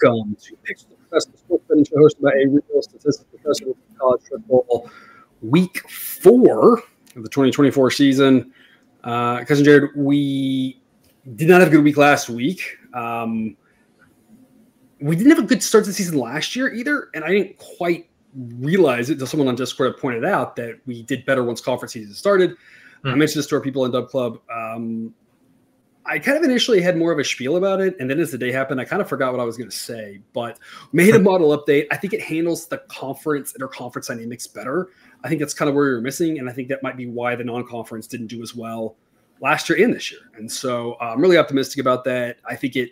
Welcome to Picks with the Professor, sports betting show hosted by a real statistics professor with college football. Week 4 of the 2024 season. Cousin Jared, we did not have a good week last week. We didn't have a good start to the season last year either, and I didn't quite realize it until someone on Discord had pointed out that we did better once conference season started. I mentioned this to our people in Dub Club. I kind of initially had more of a spiel about it, and then as the day happened, I kind of forgot what I was going to say, but made a model update. I think it handles the interconference dynamics better. I think that's kind of where we were missing, and I think that might be why the non-conference didn't do as well last year and this year. And so I'm really optimistic about that. I think it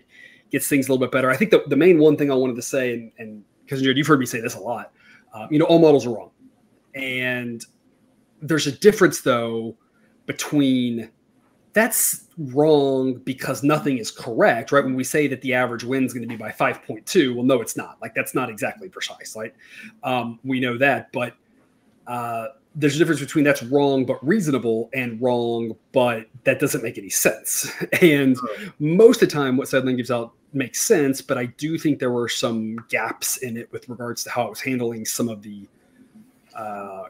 gets things a little bit better. I think the main one thing I wanted to say, and because you've heard me say this a lot, all models are wrong. And there's a difference, though, between that's wrong because nothing is correct, right? When we say that the average win is going to be by 5.2, well, no, it's not. Like, that's not exactly precise, right? We know that, but there's a difference between that's wrong but reasonable and wrong, but that doesn't make any sense. And most of the time, what Sideline gives out makes sense, but I do think there were some gaps in it with regards to how it was handling some of the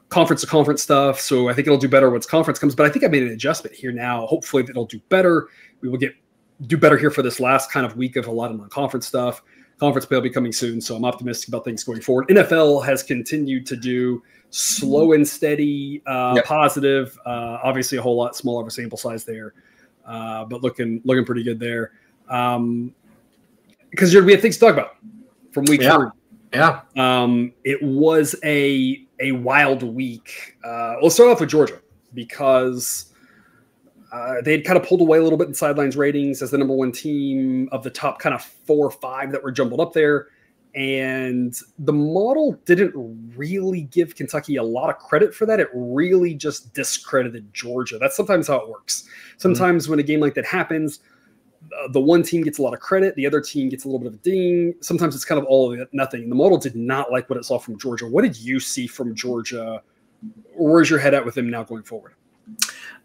conference to conference stuff. So I think it'll do better once conference comes, but I think I made an adjustment here now. Hopefully it'll do better. We will do better here for this last kind of week of a lot of non-conference stuff. Conference play will be coming soon, so I'm optimistic about things going forward. NFL has continued to do slow and steady, positive. Obviously a whole lot smaller of a sample size there, but looking pretty good there. Because we have things to talk about from week 3. Yeah. It was a wild week. Let's start off with Georgia because they had kind of pulled away a little bit in sidelines ratings as the number 1 team of the top kind of 4 or 5 that were jumbled up there. And the model didn't really give Kentucky a lot of credit for that. It really just discredited Georgia. That's sometimes how it works. Sometimes when a game like that happens, the one team gets a lot of credit, the other team gets a little bit of a ding. Sometimes it's kind of all of nothing. The model did not like what it saw from Georgia. What did you see from Georgia? Where's your head at with them now going forward?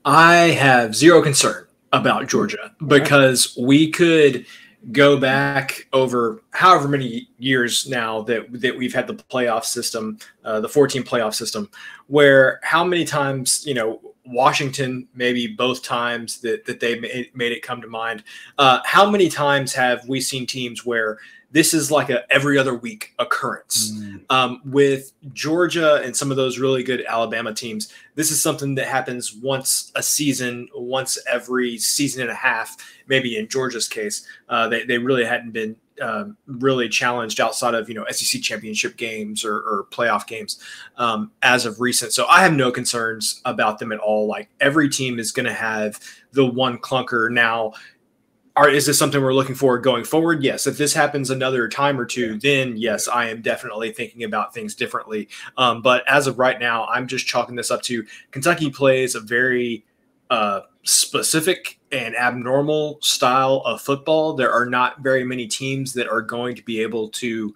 I have zero concern about Georgia because we could go back over however many years now that we've had the playoff system, the 14 playoff system, where how many times, Washington, maybe both times that they made it come to mind. How many times have we seen teams where this is like a every other week occurrence? With Georgia and some of those really good Alabama teams, this is something that happens once a season, once every season and a half, maybe in Georgia's case. They really hadn't been really challenged outside of, SEC championship games or playoff games as of recent. So I have no concerns about them at all. Like, every team is going to have the one clunker. Now, is this something we're looking for going forward? Yes. If this happens another time or two, then yes, I am definitely thinking about things differently. But as of right now, I'm just chalking this up to Kentucky plays a very specific and abnormal style of football. There are not very many teams that are going to be able to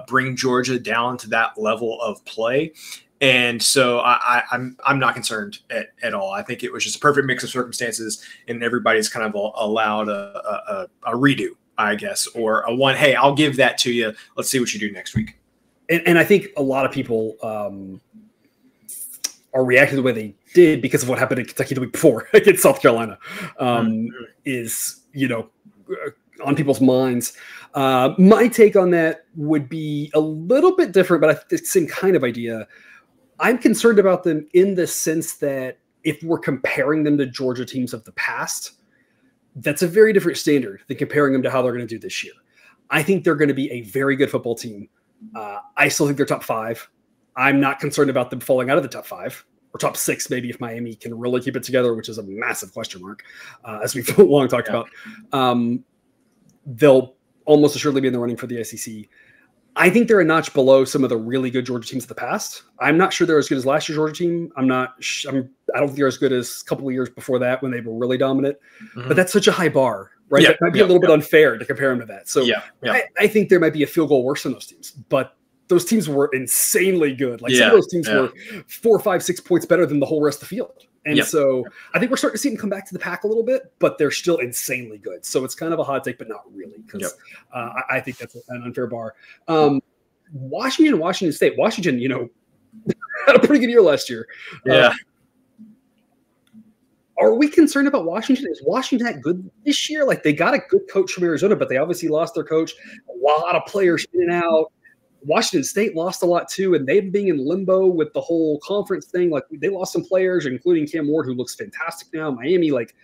bring Georgia down to that level of play. And so I'm not concerned at all. I think it was just a perfect mix of circumstances, and everybody's kind of allowed a redo, I guess, or a one, hey, I'll give that to you. Let's see what you do next week. And I think a lot of people are reacting the way they did because of what happened in Kentucky the week before against South Carolina, is, on people's minds. My take on that would be a little bit different, but I think it's the same kind of idea. I'm concerned about them in the sense that if we're comparing them to Georgia teams of the past, that's a very different standard than comparing them to how they're going to do this year. I think they're going to be a very good football team. I still think they're top 5. I'm not concerned about them falling out of the top 5 or top 6, maybe if Miami can really keep it together, which is a massive question mark, as we've long talked about. They'll almost assuredly be in the running for the SEC. I think they're a notch below some of the really good Georgia teams of the past. I'm not sure they're as good as last year's Georgia team. I don't think they're as good as a couple of years before that when they were really dominant. But that's such a high bar, right? That might be a little bit unfair to compare them to that. So I think there might be a field goal worse than those teams. But those teams were insanely good. Like some of those teams were 4, 5, 6 points better than the whole rest of the field. And so I think we're starting to see them come back to the pack a little bit, but they're still insanely good. So it's kind of a hot take, but not really, because I think that's an unfair bar. Washington State. Washington, had a pretty good year last year. Yeah. Are we concerned about Washington? Is Washington that good this year? Like, they got a good coach from Arizona, but they obviously lost their coach. A lot of players in and out. Washington State lost a lot too, and they've been in limbo with the whole conference thing. Like, they lost some players, including Cam Ward, who looks fantastic now. Miami, like,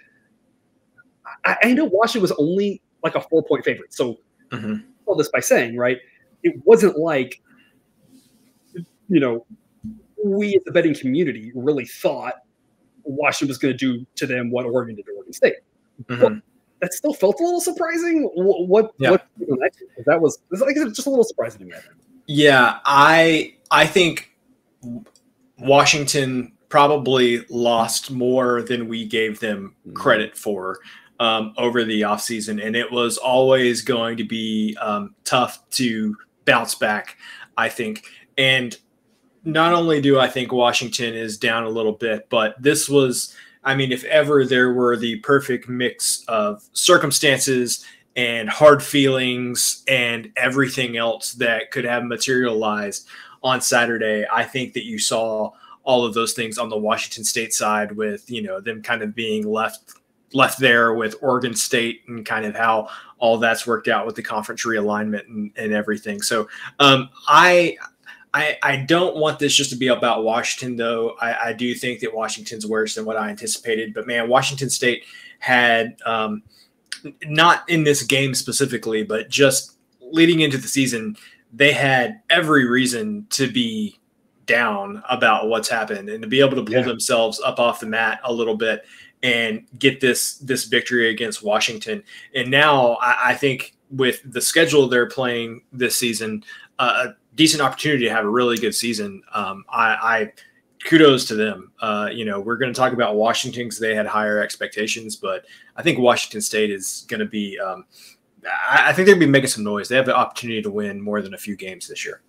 I know Washington was only like a 4-point favorite. So all this by saying, right, it wasn't like, we as the betting community really thought Washington was going to do to them what Oregon did to Oregon State. But that still felt a little surprising. What that was like, just a little surprising to me, I think. Yeah, I think Washington probably lost more than we gave them credit for over the offseason, and it was always going to be tough to bounce back, I think. And not only do I think Washington is down a little bit, but this was, I mean, if ever there were the perfect mix of circumstances and hard feelings and everything else that could have materialized on Saturday, I think that you saw all of those things on the Washington State side with, them kind of being left there with Oregon State and kind of how all that's worked out with the conference realignment and everything. So I don't want this just to be about Washington, though. I do think that Washington's worse than what I anticipated. But, man, Washington State had not in this game specifically, but just leading into the season, they had every reason to be down about what's happened and to be able to pull themselves up off the mat a little bit and get this victory against Washington. And now I think with the schedule they're playing this season, a decent opportunity to have a really good season. I kudos to them. We're going to talk about Washington because they had higher expectations, but I think Washington State is going to be, I think they're going to be making some noise. They have the opportunity to win more than a few games this year.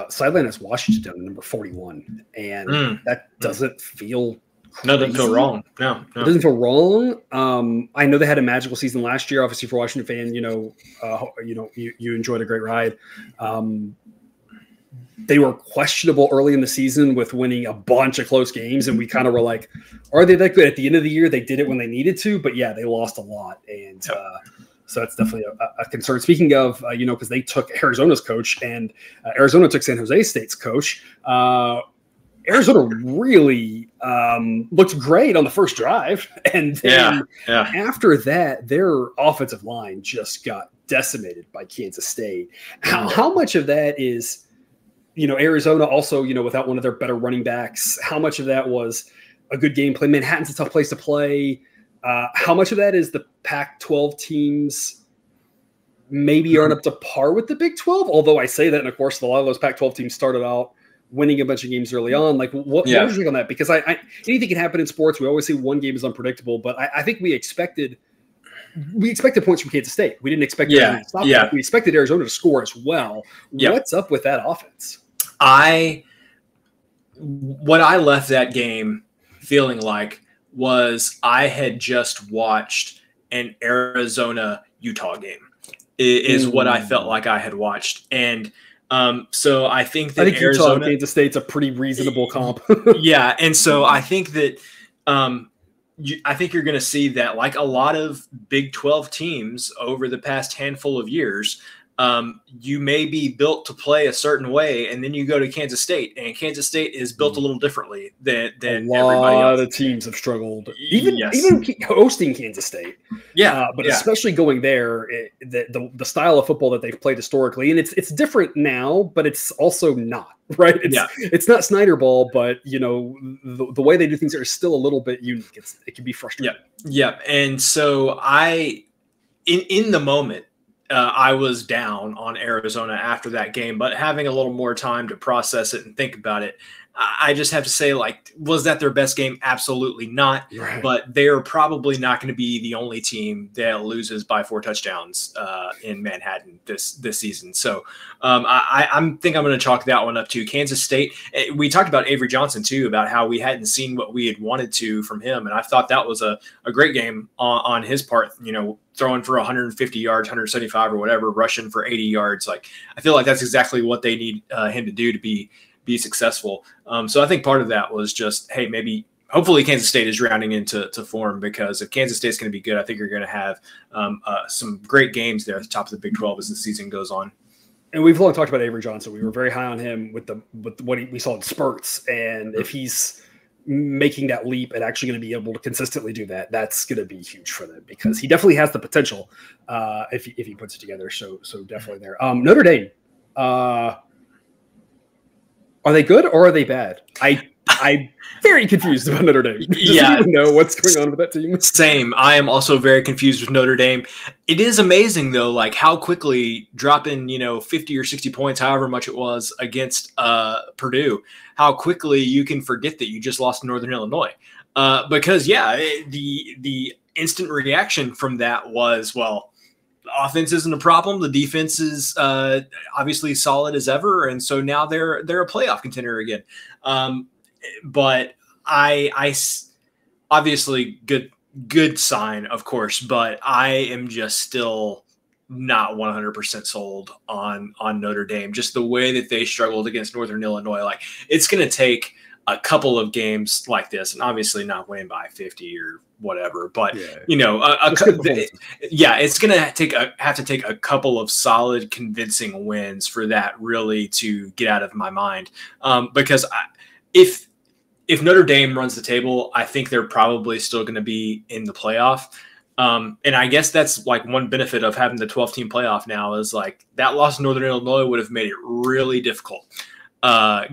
Sideline is Washington down to number 41, and that doesn't feel crazy. No, doesn't feel wrong. No. It doesn't feel wrong. I know they had a magical season last year. Obviously, for Washington fan, you enjoyed a great ride. They were questionable early in the season with winning a bunch of close games, and we kind of were like, "Are they that good?" At the end of the year, they did it when they needed to, but yeah, they lost a lot, and so that's definitely a concern. Speaking of, because they took Arizona's coach, and Arizona took San Jose State's coach. Arizona really looked great on the first drive. And then after that, their offensive line just got decimated by Kansas State. How much of that is, Arizona also, without one of their better running backs, how much of that was a good game plan? Manhattan's a tough place to play. How much of that is the Pac-12 teams maybe aren't up to par with the Big 12? Although I say that, and of course, a lot of those Pac-12 teams started out winning a bunch of games early on. Like, what was your take on that? Because anything can happen in sports. We always say one game is unpredictable, but I think we expected points from Kansas State. We didn't expect Arizona to stop that. We expected Arizona to score as well. What's up with that offense? What I left that game feeling like was I had just watched an Arizona-Utah game is what I felt like I had watched. And so I think that Arizona, Utah and Kansas State's a pretty reasonable comp. And so I think that I think you're going to see that, like a lot of Big 12 teams over the past handful of years, you may be built to play a certain way, and then you go to Kansas State, and Kansas State is built a little differently than everybody else. A lot of teams have struggled, even hosting Kansas State. But especially going there, the style of football that they've played historically, and it's different now, but it's also not. Right? It's not Snyder ball, but the way they do things are still a little bit unique. It can be frustrating. And so in the moment, I was down on Arizona after that game, but having a little more time to process it and think about it, I just have to say, like, was that their best game? Absolutely not. Right. But they're probably not going to be the only team that loses by 4 touchdowns in Manhattan this season. So I think I'm going to chalk that one up to Kansas State. We talked about Avery Johnson too, about how we hadn't seen what we had wanted to from him, and I thought that was a great game on his part. You know, throwing for 150 yards, 175 or whatever, rushing for 80 yards. Like, I feel like that's exactly what they need him to do to be successful. So I think part of that was just, hey, maybe hopefully Kansas State is rounding into form, because if Kansas State's going to be good, I think you're going to have some great games there at the top of the Big 12 as the season goes on. And we've long talked about Avery Johnson. We were very high on him with what we saw in spurts. And if he's making that leap and actually going to be able to consistently do that, that's going to be huge for them, because he definitely has the potential if he puts it together. So definitely there. Notre Dame, are they good or are they bad? I'm very confused about Notre Dame. Yeah, even know what's going on with that team. Same. I am also very confused with Notre Dame. It is amazing though, like how quickly dropping 50 or 60 points, however much it was against Purdue, how quickly you can forget that you just lost to Northern Illinois. Because the instant reaction from that was, well, the offense isn't a problem. The defense is obviously solid as ever, and so now they're a playoff contender again. But I obviously good sign, of course, but I am just still not 100% sold on Notre Dame. Just the way that they struggled against Northern Illinois, like it's going to take a couple of games like this, and obviously not winning by 50 or whatever, but it's going to have to take a couple of solid, convincing wins for that really to get out of my mind. Because if Notre Dame runs the table, I think they're probably still going to be in the playoff. And I guess that's like one benefit of having the 12-team playoff now is like that loss to Northern Illinois would have made it really difficult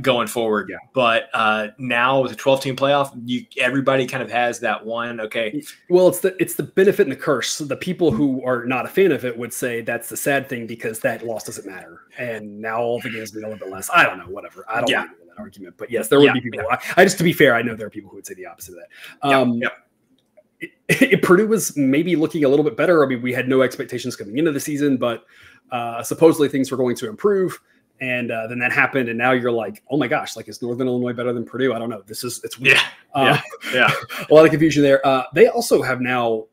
going forward. Yeah. But now with the 12-team playoff, everybody kind of has that one. Okay. Well, it's the benefit and the curse. So the people who are not a fan of it would say that's the sad thing because that loss doesn't matter. And now all the games mean a little bit less. I don't know, whatever. I don't agree with that argument. But yes, there would be people. I just, to be fair, I know there are people who would say the opposite of that. Purdue was maybe looking a little bit better. I mean, we had no expectations coming into the season, but supposedly things were going to improve. And then that happened, and now you're like, oh my gosh, like is Northern Illinois better than Purdue? I don't know. It's weird. Yeah. A lot of confusion there. They also have now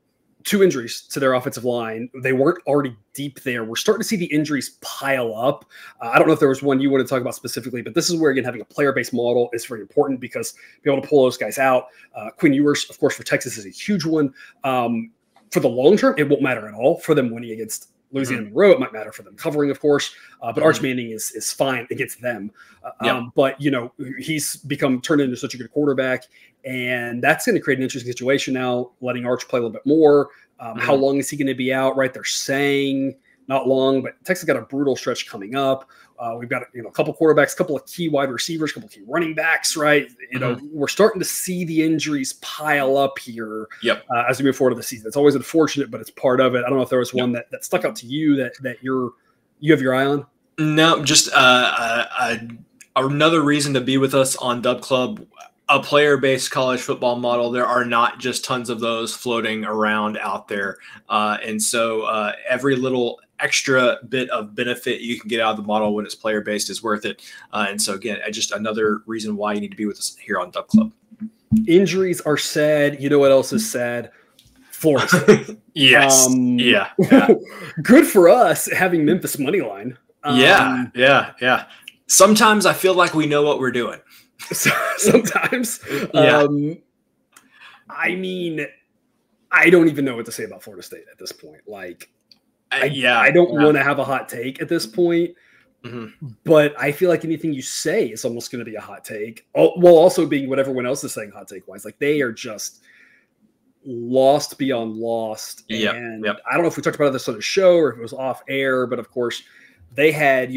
2 injuries to their offensive line. They weren't already deep there. We're starting to see the injuries pile up. I don't know if there was one you want to talk about specifically, but this is where, again, having a player-based model is very important because being able to pull those guys out. Quinn Ewers, of course, for Texas is a huge one. For the long term, it won't matter at all for them winning against Louisiana Monroe. It might matter for them covering, of course, but Arch Manning is fine against them. But he's turned into such a good quarterback, and that's going to create an interesting situation now. Letting Arch play a little bit more. How long is he going to be out? Right, they're saying not long, but Texas got a brutal stretch coming up. We've got a couple quarterbacks, a couple of key wide receivers, a couple of key running backs. Right, we're starting to see the injuries pile up here as we move forward to the season. It's always unfortunate, but it's part of it. I don't know if there was one that stuck out to you that you have your eye on. No, just another reason to be with us on Dub Club. A player-based college football model. There are not just tons of those floating around out there. And so every little extra bit of benefit you can get out of the model when it's player-based is worth it. And so, again, just another reason why you need to be with us here on Dub Club. Injuries are sad. You know what else is sad? Florida State. Yes. Good for us having Memphis money line. Yeah. Sometimes I feel like we know what we're doing. Sometimes. I mean, I don't even know what to say about Florida State at this point. Like, I don't want to have a hot take at this point, but I feel like anything you say is almost going to be a hot take, while also being what everyone else is saying hot take wise. Like, they are just lost beyond lost. And I don't know if we talked about this on the show or if it was off air, but of course they had,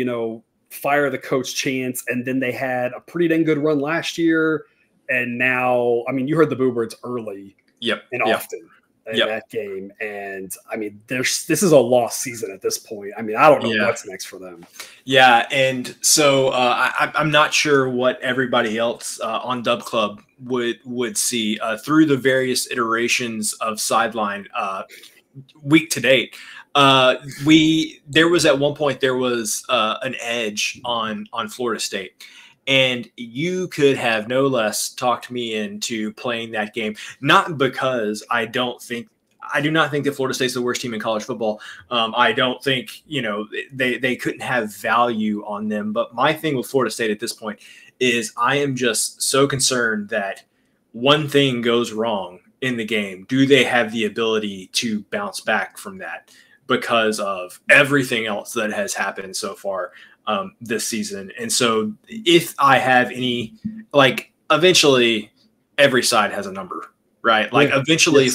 fire the coach chance, and then they had a pretty dang good run last year, and now, I mean, you heard the boo birds early and often, in that game. And I mean, this is a lost season at this point. I mean, I don't know what's next for them. Yeah. And so I'm not sure what everybody else on Dub Club would see through the various iterations of sideline week to date. There was at one point, there was an edge on Florida State. And you could have no less talked me into playing that game, not because I do not think that Florida State's the worst team in college football. I don't think, they couldn't have value on them. But my thing with Florida State at this point is I am just so concerned that one thing goes wrong in the game. Do they have the ability to bounce back from that because of everything else that has happened so far this season? And so if I have any, eventually every side has a number, right? Eventually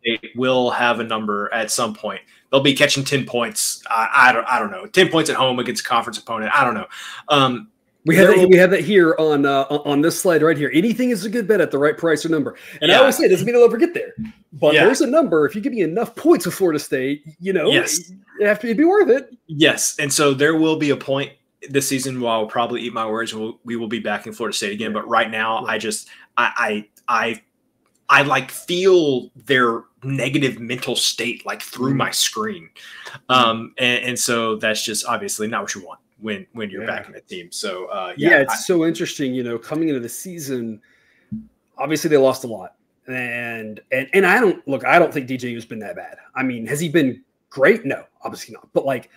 they will have a number at some point. They'll be catching 10 points. I don't know, 10 points at home against a conference opponent. I don't know. We have that here on this slide right here. Anything is a good bet at the right price or number. And I always say it doesn't mean they'll ever get there. But there's a number. If you give me enough points with Florida State, it'd be worth it. Yes. And so there will be a point this season where I'll probably eat my words and we will be back in Florida State again. But right now, I feel their negative mental state through my screen. And so that's just obviously not what you want when you're back in the team. So it's so interesting, coming into the season, obviously they lost a lot. And I don't think DJU's been that bad. I mean, has he been great? No, obviously not. But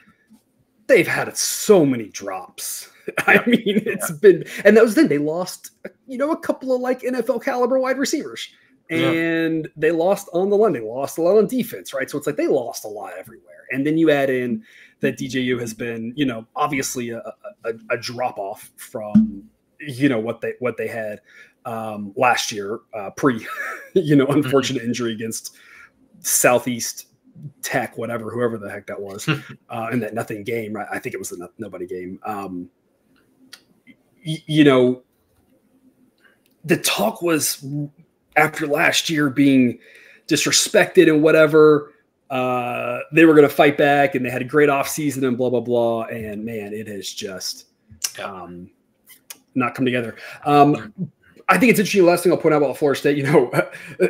they've had so many drops. I mean, it's been, and that was then they lost, a couple of NFL caliber wide receivers. And they lost on the line. They lost a lot on defense, right? So it's they lost a lot everywhere. And then you add in that DJU has been, obviously a drop off from, what they had last year, pre, unfortunate injury against Southeast Tech, whoever the heck that was, in that nothing game, right? I think it was the nobody game. The talk was after last year being disrespected and whatever, they were going to fight back and they had a great offseason and blah, blah, blah. And man, it has just not come together. I think it's interesting. Last thing I'll point out about Florida State,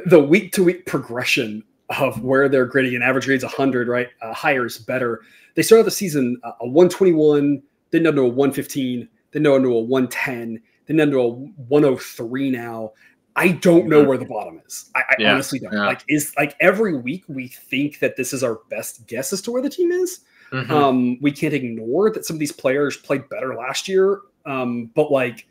the week to week progression of where they're grading, an average grade's 100, right? Higher is better. They started the season a 121, then down to a 115, then down to a 110, then down to a 103 now. I don't know where the bottom is. I honestly don't. Every week we think that this is our best guess as to where the team is. We can't ignore that some of these players played better last year. But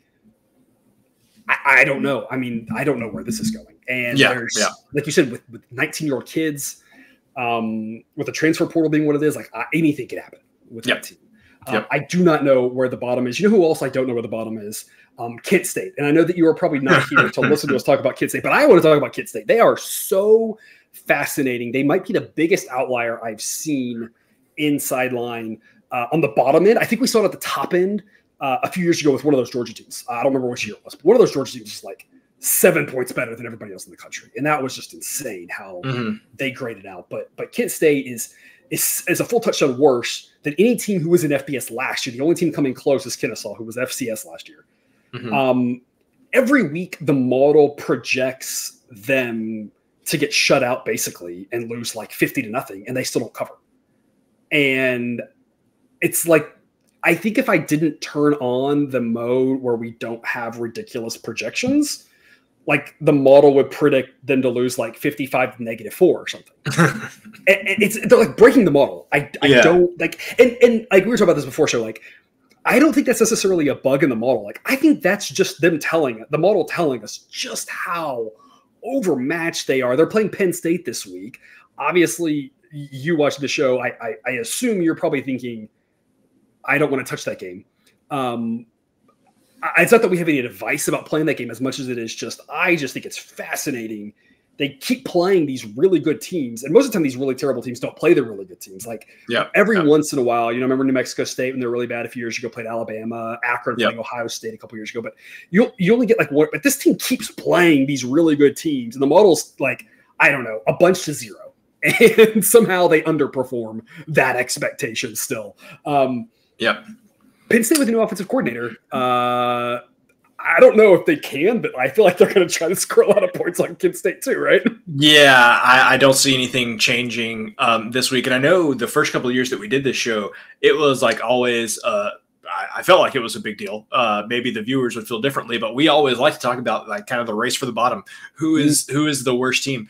I don't know. I mean, I don't know where this is going. And there's, like you said, with 19-year-old kids, with the transfer portal being what it is, anything could happen with that team. I do not know where the bottom is. You know who else I don't know where the bottom is? Kent State. And I know that you are probably not here to listen to us talk about Kent State, but I want to talk about Kent State. They are so fascinating. They might be the biggest outlier I've seen in sideline on the bottom end. I think we saw it at the top end a few years ago with one of those Georgia teams. I don't remember which year it was, but one of those Georgia teams was 7 points better than everybody else in the country. And that was just insane how they graded out. But Kent State is a full touchdown worse than any team who was in FBS last year. The only team coming close is Kennesaw, who was FCS last year. Every week, the model projects them to get shut out basically and lose 50-0, and they still don't cover. And it's I think if I didn't turn on the mode where we don't have ridiculous projections, the model would predict them to lose 55 to -4 or something. and they're breaking the model. I don't and we were talking about this before show. I don't think that's necessarily a bug in the model. I think that's just them the model telling us just how overmatched they are. They're playing Penn State this week. Obviously, you watch the show. I assume you're probably thinking, I don't want to touch that game. It's not that we have any advice about playing that game as much as it is I just think it's fascinating. They keep playing these really good teams. And most of the time, these really terrible teams don't play the really good teams. Every once in a while, remember New Mexico State when they're really bad a few years ago, played Alabama, Akron playing Ohio State a couple years ago. But you only get one. But this team keeps playing these really good teams. And the model's I don't know, a bunch to 0. and somehow they underperform that expectation still. Yep. Penn State with a new offensive coordinator. I don't know if they can, but I feel like they're going to try to score a lot of points on Kent State too, right? Yeah, I don't see anything changing this week. And I know the first couple of years that we did this show, it was like always I felt like it was a big deal. Maybe the viewers would feel differently, but we always like to talk about like kind of the race for the bottom. Who is the worst team?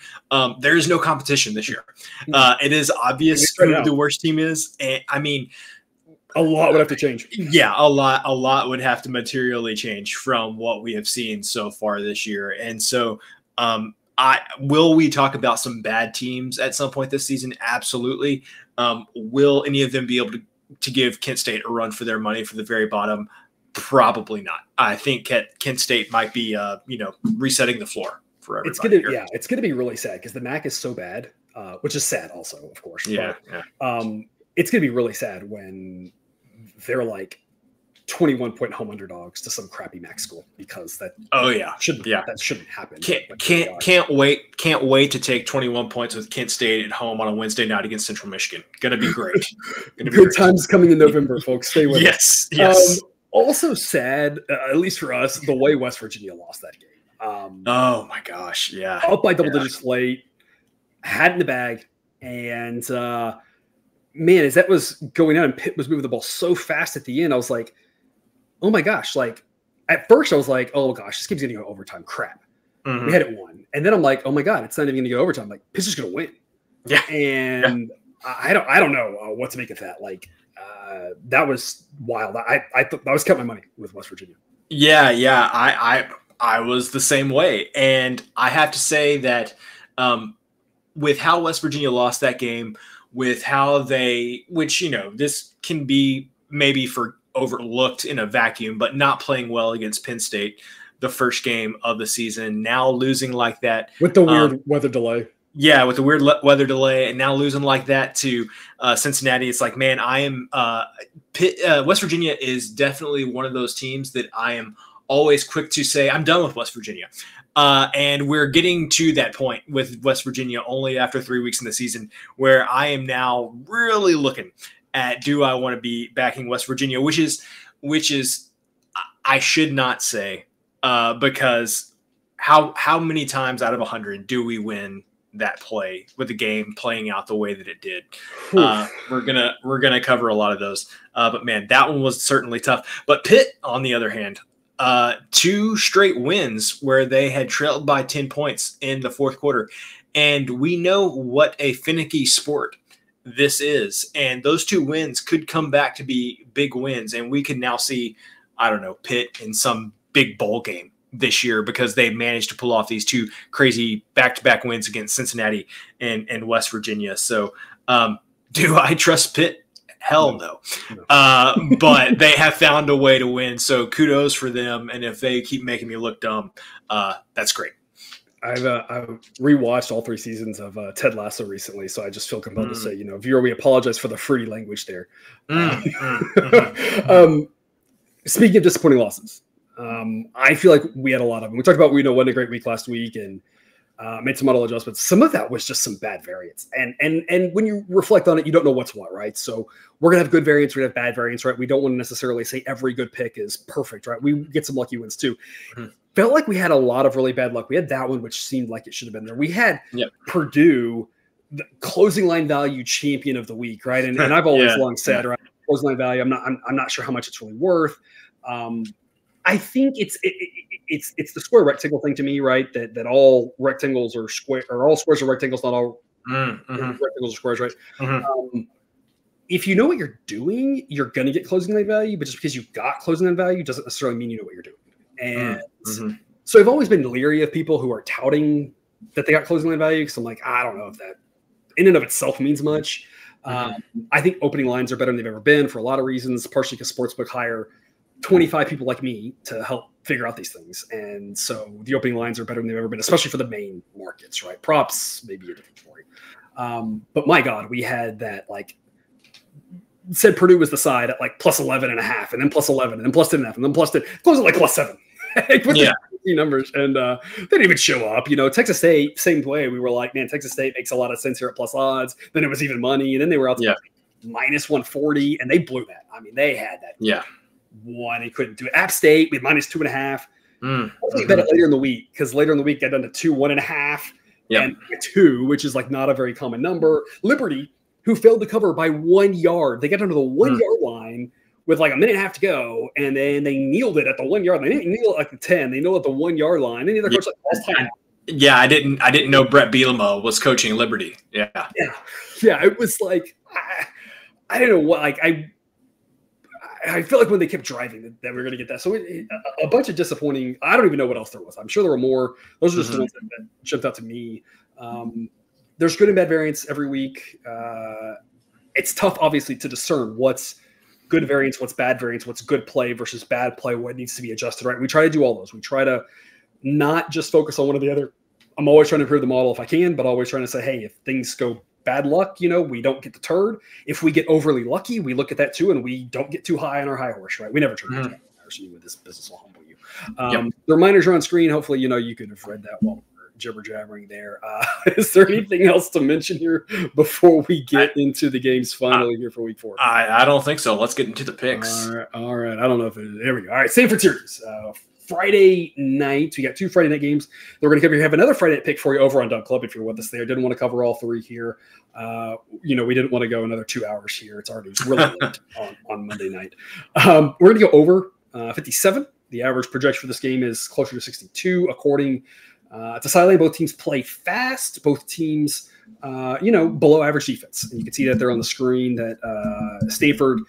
There is no competition this year. It is obvious who the worst team is. And, I mean, a lot would have to change. Yeah, a lot would have to materially change from what we have seen so far this year. And so will we talk about some bad teams at some point this season? Absolutely. Will any of them be able to give Kent State a run for their money for the very bottom? Probably not. I think Kent State might be resetting the floor for everybody. It's gonna be really sad because the MAC is so bad, which is sad also, of course. Yeah. It's gonna be really sad when they're like 21-point home underdogs to some crappy MAC school, because that shouldn't happen. Can't wait to take 21 points with Kent State at home on a Wednesday night against Central Michigan. Gonna be great. Good times coming in November, folks. Stay with us. Yes. Also sad, at least for us, the way West Virginia lost that game. Oh my gosh, yeah. Up by double digits late, had it in the bag, and man, as that was going on and Pitt was moving the ball so fast at the end, I was like, oh my gosh. Like, at first I was like, oh gosh, this game's going to go overtime. Crap. Mm-hmm. We had it won. And then I'm like, oh my God, it's not even going to go overtime. Like, Pitt's just going to win. Yeah. And I don't know what to make of that. Like, that was wild. I thought I was counting my money with West Virginia. Yeah. I was the same way. And I have to say that with how West Virginia lost that game, with how this can be maybe overlooked in a vacuum, but not playing well against Penn State the first game of the season, now losing like that. With the weird weather delay. Yeah, with the weird weather delay, and now losing like that to Cincinnati. It's like, man, West Virginia is definitely one of those teams that I am always quick to say, I'm done with West Virginia. And we're getting to that point with West Virginia only after 3 weeks in the season, where I am now really looking at, do I want to be backing West Virginia, which is I should not say, because how many times out of 100 do we win that play with the game playing out the way that it did? We're gonna cover a lot of those, but man, that one was certainly tough. But Pitt, on the other hand, 2 straight wins where they had trailed by 10 points in the fourth quarter. And we know what a finicky sport this is. And those 2 wins could come back to be big wins. And we can now see, I don't know, Pitt in some big bowl game this year because they managed to pull off these 2 crazy back-to-back wins against Cincinnati and West Virginia. So do I trust Pitt? Hell no. But they have found a way to win. So kudos for them. And if they keep making me look dumb, that's great. I've rewatched all 3 seasons of Ted Lasso recently, so I just feel compelled to say, viewer, we apologize for the fruity language there. Speaking of disappointing losses, I feel like we had a lot of them. We talked about wasn't a great week last week and made some model adjustments. Some of that was just some bad variance. And when you reflect on it, you don't know what's what, right? So we're going to have good variance. We're going to have bad variance, right? We don't want to necessarily say every good pick is perfect, right? We get some lucky wins too. Felt like we had a lot of really bad luck. We had that one, which seemed like it should have been there. We had Purdue, the closing line value champion of the week, right? And I've always long said, right, closing line value, I'm not sure how much it's really worth. I think it's the square rectangle thing to me, right? That all rectangles are square, or all squares are rectangles, not all rectangles are squares, right? If you know what you're doing, you're going to get closing line value, but just because you got closing line value doesn't necessarily mean you know what you're doing. And so I've always been leery of people who are touting that they got closing line value, because I'm like, I don't know if that in and of itself means much. I think opening lines are better than they've ever been for a lot of reasons, partially because sportsbook hire 25 people like me to help figure out these things. And so the opening lines are better than they've ever been, especially for the main markets, right? Props, maybe a different story. But my God, we had that, like, said Purdue was the side at like plus 11.5, and then plus 11, and then plus 10.5, and then plus 10, close at like plus 7. key numbers, and they didn't even show up. Texas State, same way. We were like, man, Texas State makes a lot of sense here at plus odds. Then it was even money, and then they were out to minus 140, and they blew that. I mean, they had that one. They couldn't do it. App State, we had minus 2.5. Hopefully bet it later in the week, because later in the week got down to 2, 1.5, and 2, which is like not a very common number. Liberty, who failed to cover by 1 yard. They got down to the 1 yard line with like a minute and a half to go, and then they kneeled it at the 1 yard line. They didn't kneel it like the 10. They kneeled at the 1 yard line. And the other coach like time. Yeah, I didn't know Brett Bielema was coaching Liberty. Yeah. It was like I don't know what. Like I feel like when they kept driving that we were going to get that. So a bunch of disappointing. I don't even know what else there was. I'm sure there were more. Those are just the ones that jumped out to me. There's good and bad variance every week. It's tough, obviously, to discern what's good variance, what's bad variance, what's good play versus bad play, what needs to be adjusted, right? We try to do all those. We try to not just focus on one or the other. I'm always trying to improve the model if I can, but always trying to say, hey, if things go bad luck, we don't get deterred. If we get overly lucky, we look at that too, and we don't get too high on our high horse, right? We never try to get embarrassing with this business will humble you. The reminders are on screen. Hopefully, you could have read that while jibber jabbering there. Is there anything else to mention here before we get into the games finally here for week 4? I don't think so. Let's get into the picks. All right. I don't know if there we go. All right, Stanford Syracuse. Friday night. We got 2 Friday night games. We're going to cover. Have another Friday night pick for you over on Dunk Club if you're with us there. Didn't want to cover all 3 here. We didn't want to go another 2 hours here. It's already really late on Monday night. We're going to go over 57. The average projection for this game is closer to 62, according to Siley. Both teams play fast. Both teams, below average defense. And you can see that there on the screen that Stanford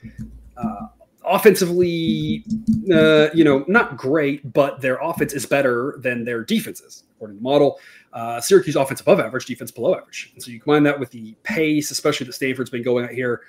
offensively, not great, but their offense is better than their defenses, according to the model. Syracuse offense above average, defense below average. And so you combine that with the pace, especially that Stanford's been going out here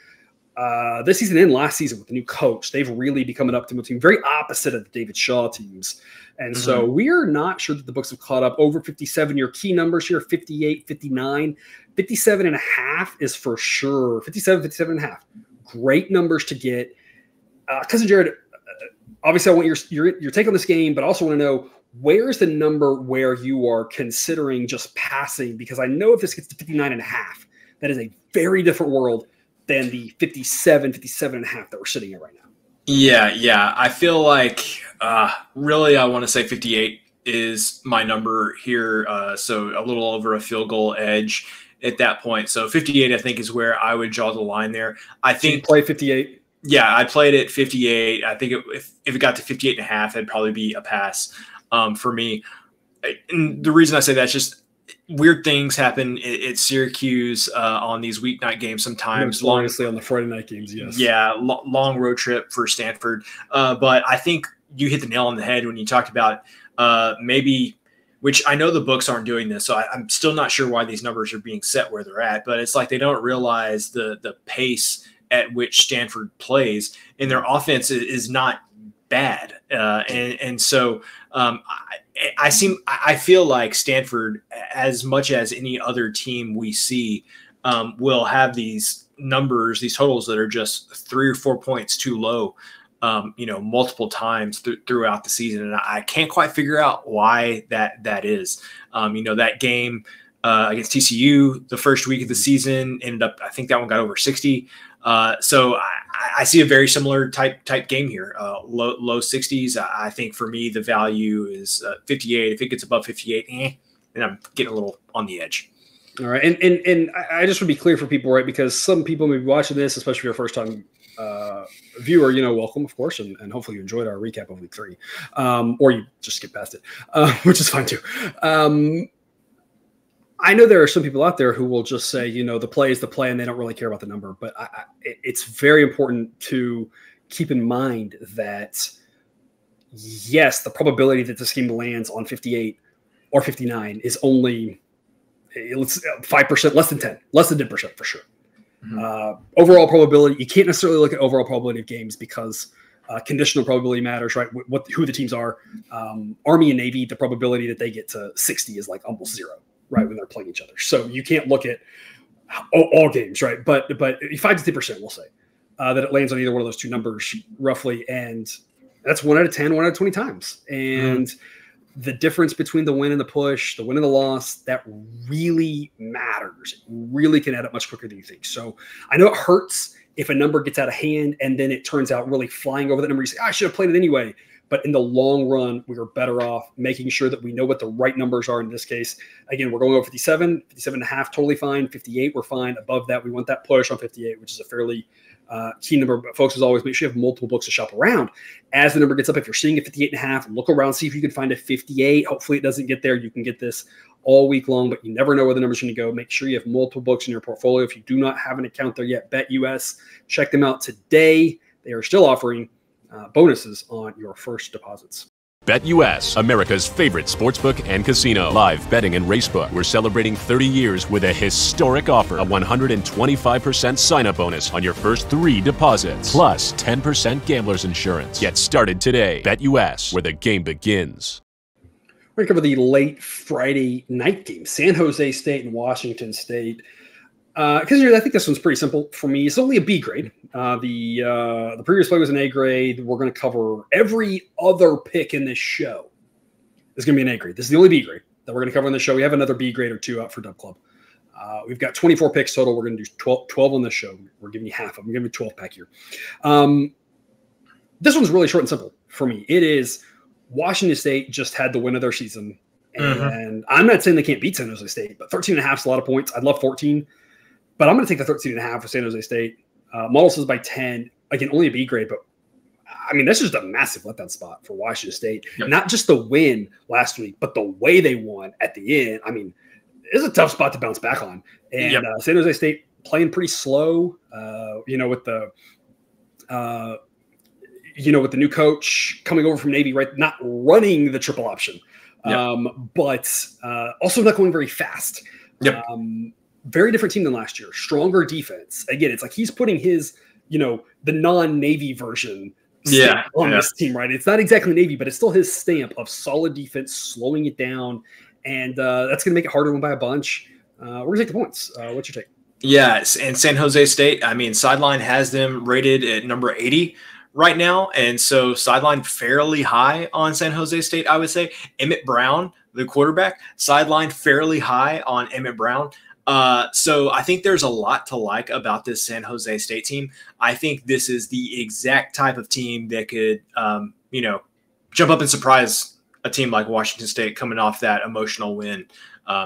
this season and last season with the new coach. They've really become an up-tempo team, very opposite of the David Shaw teams. And so we're not sure that the books have caught up. Over 57, your key numbers here, 58, 59. 57.5 is for sure. 57.5. Great numbers to get. Cousin Jared, obviously I want your take on this game, but I also want to know, where's the number where you are considering just passing? Because I know if this gets to 59.5, that is a very different world than the 57.5 that we're sitting at right now. Yeah. I feel like really I want to say 58 is my number here. So a little over a field goal edge at that point. So 58, I think, is where I would draw the line there. I think play 58. Yeah, I played at 58. I think if it got to 58.5, that'd probably be a pass for me. And the reason I say that's just weird things happen at Syracuse on these weeknight games sometimes. Honestly, on the Friday night games, yes. Yeah, long road trip for Stanford. But I think you hit the nail on the head when you talked about maybe, which I know the books aren't doing this, so I'm still not sure why these numbers are being set where they're at. But it's like they don't realize the pace at which Stanford plays, and their offense is not bad. And so I feel like Stanford, as much as any other team we see, will have these numbers, these totals that are just 3 or 4 points too low, multiple times throughout the season. And I can't quite figure out why that is. That game against TCU, the first week of the season, ended up, I think that one got over 60. So I see a very similar type game here, low 60s. I think for me, the value is 58. If it gets above 58, then I'm getting a little on the edge. All right. And I just want to be clear for people, right? Because some people may be watching this, especially if you're a first time viewer, welcome, of course. And hopefully you enjoyed our recap of week 3, or you just skip past it, which is fine too. I know there are some people out there who will just say, the play is the play and they don't really care about the number. But it's very important to keep in mind that, yes, the probability that this game lands on 58 or 59 is only 5%, less than 10% for sure. Overall probability, you can't necessarily look at overall probability of games because conditional probability matters, right? Who the teams are. Army and Navy, the probability that they get to 60 is like almost 0. Right, when they're playing each other. So you can't look at all games, right? But 5 to 10%, we'll say, that it lands on either one of those two numbers roughly. And that's 1 out of 10, 1 out of 20 times. And the difference between the win and the push, the win and the loss, that really matters. It really can add up much quicker than you think. So I know it hurts if a number gets out of hand and then it turns out really flying over that number. You say, I should have played it anyway. But in the long run, we are better off making sure that we know what the right numbers are in this case. Again, we're going over 57, 57.5, totally fine. 58, we're fine. Above that, we want that push on 58, which is a fairly key number. But folks, as always, make sure you have multiple books to shop around. As the number gets up, if you're seeing a 58.5, look around, see if you can find a 58. Hopefully it doesn't get there. You can get this all week long, but you never know where the number's going to go. Make sure you have multiple books in your portfolio. If you do not have an account there yet, BetUS, check them out today. They are still offering bonuses on your first deposits. BetUS, America's favorite sportsbook and casino. Live betting and racebook. We're celebrating 30 years with a historic offer. A 125% sign-up bonus on your first 3 deposits. Plus 10% gambler's insurance. Get started today. BetUS, where the game begins. We're going to cover the late Friday night game. San Jose State and Washington State. Because I think this one's pretty simple for me. It's only a B grade. The previous play was an A grade. We're going to cover every other pick in this show. It's going to be an A grade. This is the only B grade that we're going to cover in the show. We have another B grade or 2 out for Dub Club. We've got 24 picks total. We're going to do 12 on this show. We're giving you half of them. I'm giving you 12 pack here. This one's really short and simple for me. It is Washington State just had the win of their season. And I'm not saying they can't beat San Jose State, but 13.5 is a lot of points. I'd love 14. But I'm going to take the 13.5 for San Jose State. Model says by 10. Again, only a B grade, but I mean, that's just a massive letdown spot for Washington State. Yep. Not just the win last week, but the way they won at the end. I mean, it's a tough spot to bounce back on. And San Jose State playing pretty slow, with the new coach coming over from Navy, right? Not running the triple option, but also not going very fast. Yep. Very different team than last year. Stronger defense. Again, it's like he's putting his, the non-Navy version on this team, right? It's not exactly Navy, but it's still his stamp of solid defense, slowing it down. And that's going to make it harder to win by a bunch. We're going to take the points. What's your take? Yes, and San Jose State, I mean, Sideline has them rated at number 80 right now. And so Sideline fairly high on San Jose State, I would say. Emmett Brown, the quarterback, Sideline fairly high on Emmett Brown. So I think there's a lot to like about this San Jose State team. I think this is the exact type of team that could, jump up and surprise a team like Washington State coming off that emotional win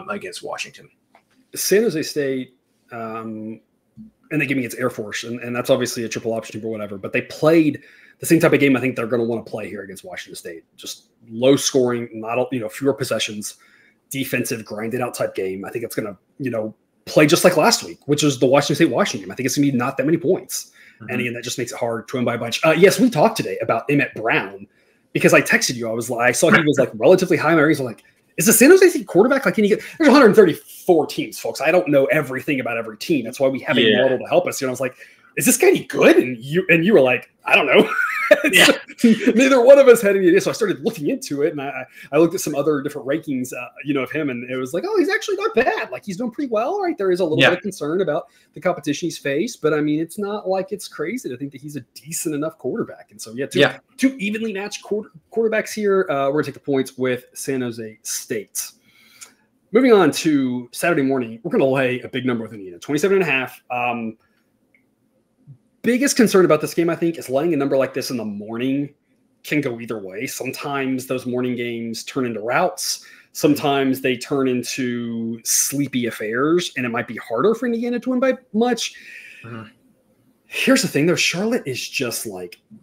against Washington. San Jose State, and they give me its Air Force, and that's obviously a triple option or whatever, but they played the same type of game I think they're going to want to play here against Washington State. Just low scoring, not fewer possessions, defensive, grinded out type game. I think it's going to, play just like last week, which is the Washington game. I think it's going to be not that many points. Mm-hmm. And again, that just makes it hard to win by a bunch. Yes, we talked today about Emmett Brown because I texted you. I saw he was like relatively high in my ratings. I'm like, is the San Jose State quarterback? Like, can you get, there's 134 teams, folks. I don't know everything about every team. That's why we have a model to help us. I was like, is this guy any good? And you were like, I don't know. Neither one of us had any idea. So I started looking into it, and I looked at some other different rankings, of him, and it was like, oh, he's actually not bad. Like, he's doing pretty well, right? There is a little bit of concern about the competition he's faced, but I mean, it's not like it's crazy to think that he's a decent enough quarterback. And so, two evenly matched quarterbacks here. We're going to take the points with San Jose State. Moving on to Saturday morning, we're going to lay a big number with Indiana, 27.5. Biggest concern about this game, I think, is laying a number like this in the morning can go either way. Sometimes those morning games turn into routes. Sometimes they turn into sleepy affairs, and it might be harder for Indiana to win by much. Mm-hmm. Here's the thing, though. Charlotte is just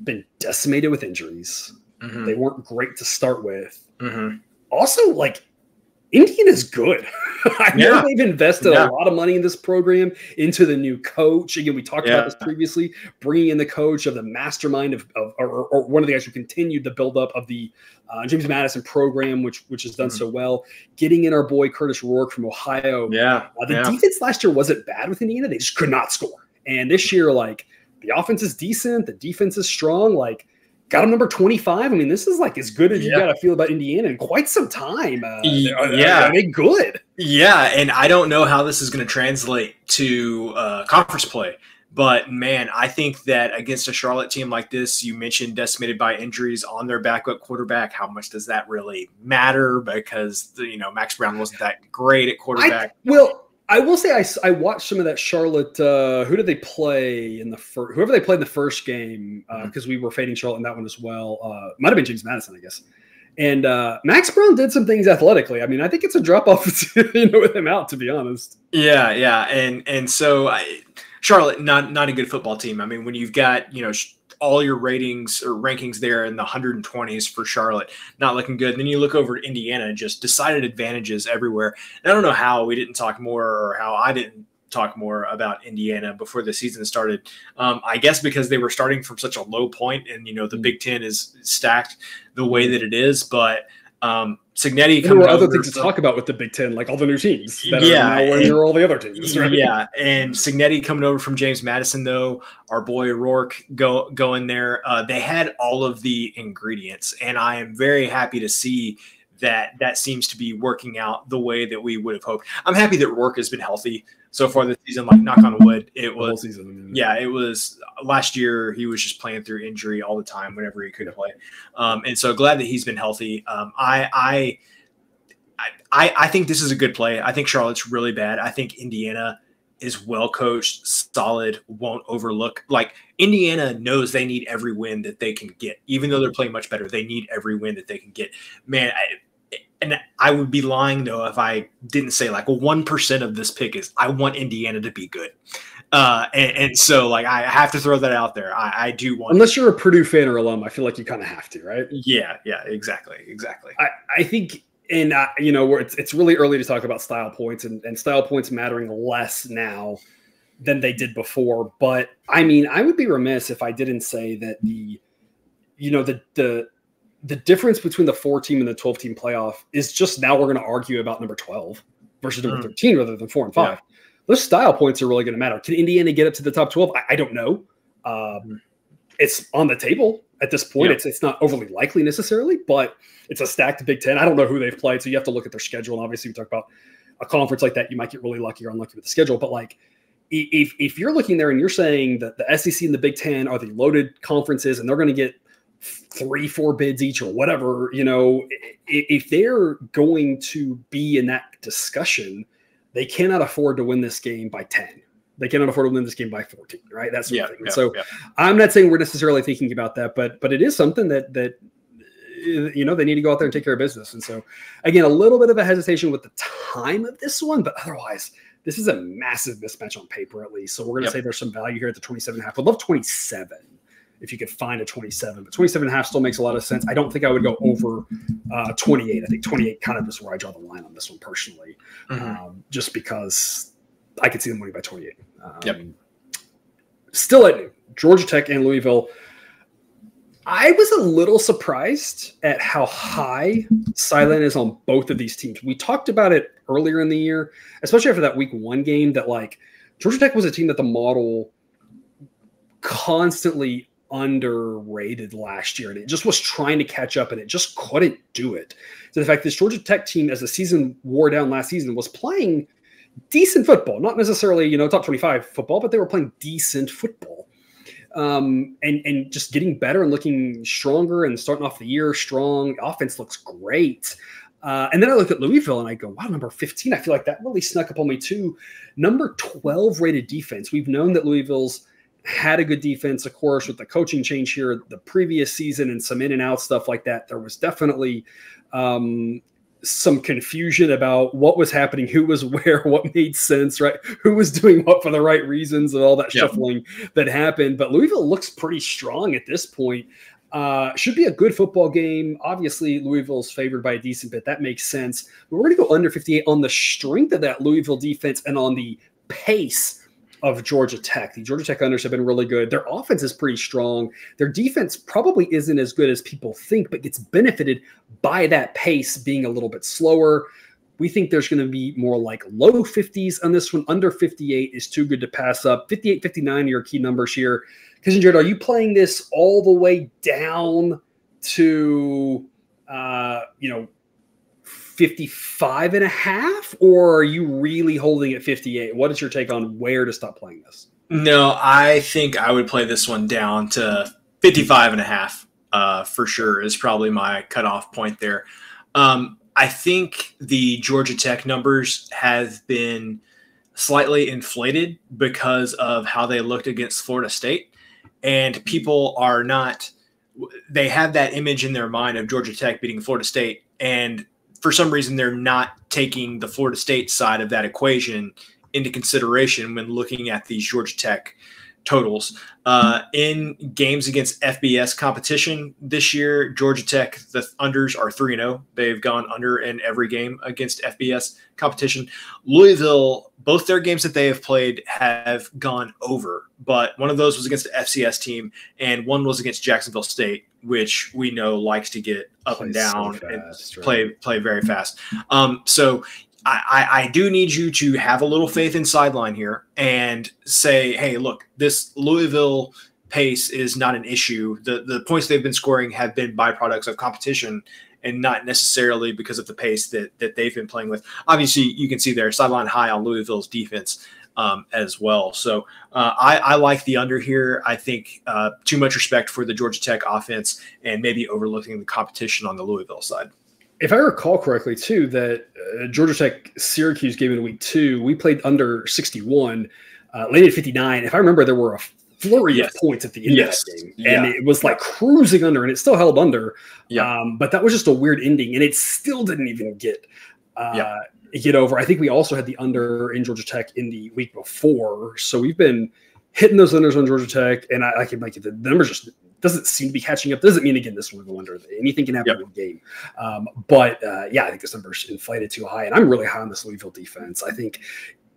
been decimated with injuries. Mm-hmm. They weren't great to start with. Mm-hmm. Also, Indiana's good. I know they've invested a lot of money in this program, into the new coach. Again, we talked about this previously, bringing in the coach of the mastermind or one of the guys who continued the buildup of the James Madison program, which has done so well. Getting in our boy Curtis Rourke from Ohio. The defense last year wasn't bad with Indiana. They just could not score. And this year, the offense is decent. The defense is strong. Got him number 25. I mean, this is as good as you got to feel about Indiana in quite some time. Are they good? Yeah, and I don't know how this is going to translate to conference play, But, man, I think that against a Charlotte team like this, you mentioned decimated by injuries on their backup quarterback. How much does that really matter? Because, Max Brown wasn't that great at quarterback. I will say I watched some of that Charlotte. Who did they play in the first? Whoever they played in the first game, because we were fading Charlotte in that one as well. Might have been James Madison, I guess. And Max Brown did some things athletically. I mean, I think it's a drop off, with him out, to be honest. Yeah, and so Charlotte, not a good football team. I mean, when you've got all your ratings or rankings there in the 120s for Charlotte, not looking good. And then you look over at Indiana, just decided advantages everywhere. And I don't know how we didn't talk more, or how I didn't talk more about Indiana before the season started. I guess because they were starting from such a low point, and the Big Ten is stacked the way that it is. But Cignetti there were other things to talk about with the Big Ten, like all the new teams that are now winning all the other teams. Right? Yeah, and Cignetti coming over from James Madison, though, our boy Rourke going there. They had all of the ingredients, and I am very happy to see that seems to be working out the way that we would have hoped. I'm happy that Rourke has been healthy so far this season. Like, knock on wood, it was season. Yeah, it was last year. He was just playing through injury all the time whenever he could play, and so glad that he's been healthy. I think this is a good play. I think Charlotte's really bad. I think Indiana is well coached, solid, won't overlook. Like, Indiana knows they need every win that they can get, even though they're playing much better. They need every win that they can get. Man, I would be lying, though, if I didn't say like 1% of this pick is I want Indiana to be good. And so, like, I have to throw that out there. I do want. Unless you're a Purdue fan or alum, I feel like you kind of have to, right? Yeah, exactly. I think. And, it's really early to talk about style points and style points mattering less now than they did before. But, I mean, I would be remiss if I didn't say that the difference between the 4-team and the 12-team playoff is just now we're going to argue about number 12 versus number 13 rather than 4 and 5. Yeah. Those style points are really going to matter. Can Indiana get up to the top 12? I don't know. It's on the table at this point. Yeah. It's not overly likely necessarily, but it's a stacked Big Ten. I don't know who they've played, so you have to look at their schedule. And obviously, we talk about a conference like that, you might get really lucky or unlucky with the schedule. But like, if you're looking there and you're saying that the SEC and the Big Ten are the loaded conferences and they're going to get 3-4 bids each or whatever, if they're going to be in that discussion, they cannot afford to win this game by 10. They cannot afford to win this game by 14, right? That's the thing. So I'm not saying we're necessarily thinking about that, but it is something that they need to go out there and take care of business. And so, again, a little bit of a hesitation with the time of this one, but otherwise, this is a massive mismatch on paper, at least. So we're going to say there's some value here at the 27.5. I'd love 27 if you could find a 27, but 27.5 still makes a lot of sense. I don't think I would go over 28. I think 28 kind of is where I draw the line on this one personally, just because I could see them winning by 28. Still at Georgia Tech and Louisville. I was a little surprised at how high Sideline is on both of these teams. We talked about it earlier in the year, especially after that week 1 game, that like Georgia Tech was a team that the model constantly underrated last year, and it just was trying to catch up and it just couldn't do it. So the fact this Georgia Tech team, as the season wore down last season, was playing decent football, not necessarily, top 25 football, but they were playing decent football. And just getting better and looking stronger and starting off the year strong. Offense looks great. And then I look at Louisville and I go, wow, number 15. I feel like that really snuck up on me too. Number 12 rated defense. We've known that Louisville's had a good defense, of course, with the coaching change here the previous season and some in and out stuff like that. There was definitely some confusion about what was happening, who was where, what made sense, right? Who was doing what for the right reasons and all that shuffling that happened. But Louisville looks pretty strong at this point. Should be a good football game. Obviously, Louisville's favored by a decent bit. That makes sense. But we're going to go under 58 on the strength of that Louisville defense and on the pace of Georgia Tech. The Georgia Tech unders have been really good. Their offense is pretty strong. Their defense probably isn't as good as people think, but gets benefited by that pace being a little bit slower. We think there's going to be more like low 50s on this one. Under 58 is too good to pass up. 58, 59 are your key numbers here. Because, Jared, are you playing this all the way down to, 55.5, or are you really holding at 58? What is your take on where to stop playing this? No, I think I would play this one down to 55.5 for sure is probably my cutoff point there. I think the Georgia Tech numbers have been slightly inflated because of how they looked against Florida State. And people are not – they have that image in their mind of Georgia Tech beating Florida State. And for some reason, they're not taking the Florida State side of that equation into consideration when looking at these Georgia Tech totals. In games against FBS competition this year, Georgia Tech, the unders are 3-0. They've gone under in every game against FBS competition. Louisville, both their games that they have played have gone over, but one of those was against the FCS team, and one was against Jacksonville State, which we know likes to get up and down and play very fast. So I do need you to have a little faith in sideline here and say, hey, look, this Louisville pace is not an issue. The points they've been scoring have been byproducts of competition and not necessarily because of the pace that they've been playing with. Obviously, you can see their sideline high on Louisville's defense as well. So I like the under here. I think too much respect for the Georgia Tech offense and maybe overlooking the competition on the Louisville side. If I recall correctly, too, that Georgia Tech Syracuse game in week 2, we played under 61, landed 59. If I remember, there were a flurry of points at the end of that game, and it was like cruising under, and it still held under. But that was just a weird ending, and it still didn't even get over. I think we also had the under in Georgia Tech in the week before, so we've been hitting those unders on Georgia Tech, and I can make it. The numbers just doesn't seem to be catching up. Doesn't mean, again, this will go under. Anything can happen in a game. But I think this number's inflated too high. And I'm really high on this Louisville defense. I think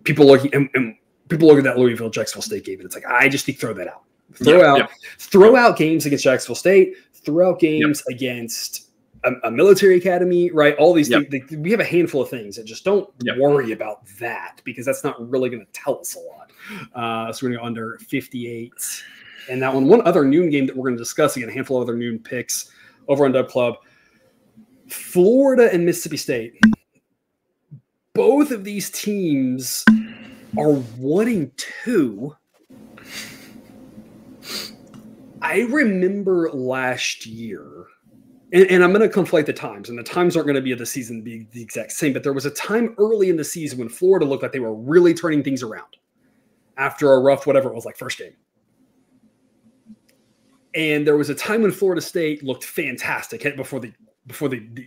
people look at that Louisville Jacksonville State game, and it's like, I just think throw that out. Throw out games against Jacksonville State, throw out games against a military academy, right? All these things. We have a handful of things, and just don't worry about that, because that's not really going to tell us a lot. So we're going to go under 58. And that one other noon game that we're going to discuss, again, a handful of other noon picks over on Dub Club. Florida and Mississippi State. Both of these teams are 1-2. I remember last year, and I'm going to conflate the times, and the times aren't going to be of the season be the exact same, but there was a time early in the season when Florida looked like they were really turning things around after a rough, whatever it was, like first game. And there was a time when Florida State looked fantastic before the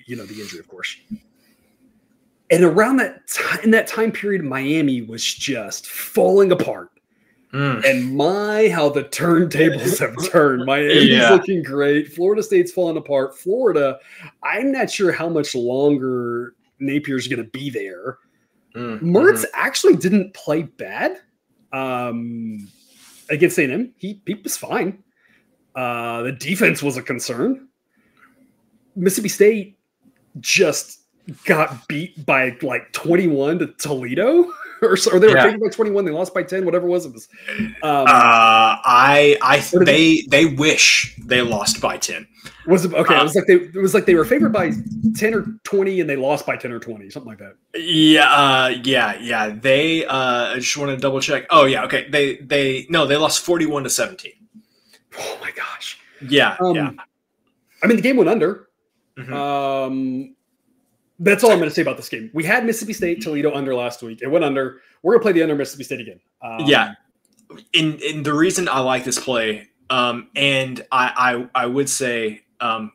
injury, of course. And around in that time period, Miami was just falling apart. And how the turntables have turned. Miami's looking great. Florida State's falling apart. Florida, I'm not sure how much longer Napier's going to be there. Mertz actually didn't play bad against A&M. He was fine. The defense was a concern. Mississippi State just got beat by like 21 to Toledo, or they were favored by 21. They lost by 10. Whatever it was. They wish they lost by 10. Was it okay? It was like they were favored by 10 or 20, and they lost by 10 or 20, something like that. Yeah. They I just want to double check. Oh yeah, okay. They lost 41 to 17. Oh my gosh. Yeah. I mean, the game went under. That's all I'm going to say about this game. We had Mississippi State Toledo under last week. It went under. We're going to play the under Mississippi State again. And the reason I like this play, and I would say go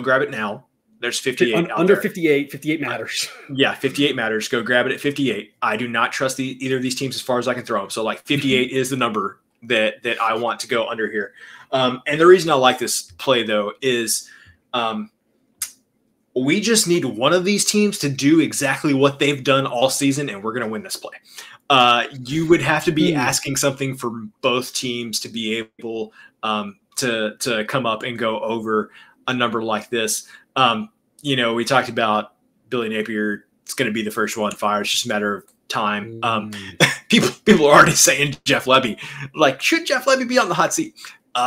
grab it now. There's 58 under 58. 58 matters. 58 matters. Go grab it at 58. I do not trust either of these teams as far as I can throw them. So 58 is the number that I want to go under here. And the reason I like this play, though, is we just need one of these teams to do exactly what they've done all season, and we're going to win this play. You would have to be asking something for both teams to be able to come up and go over a number like this. We talked about Billy Napier. It's going to be the first one fired. It's just a matter of time. People are already saying Jeff Lebby. Should Jeff Lebby be on the hot seat?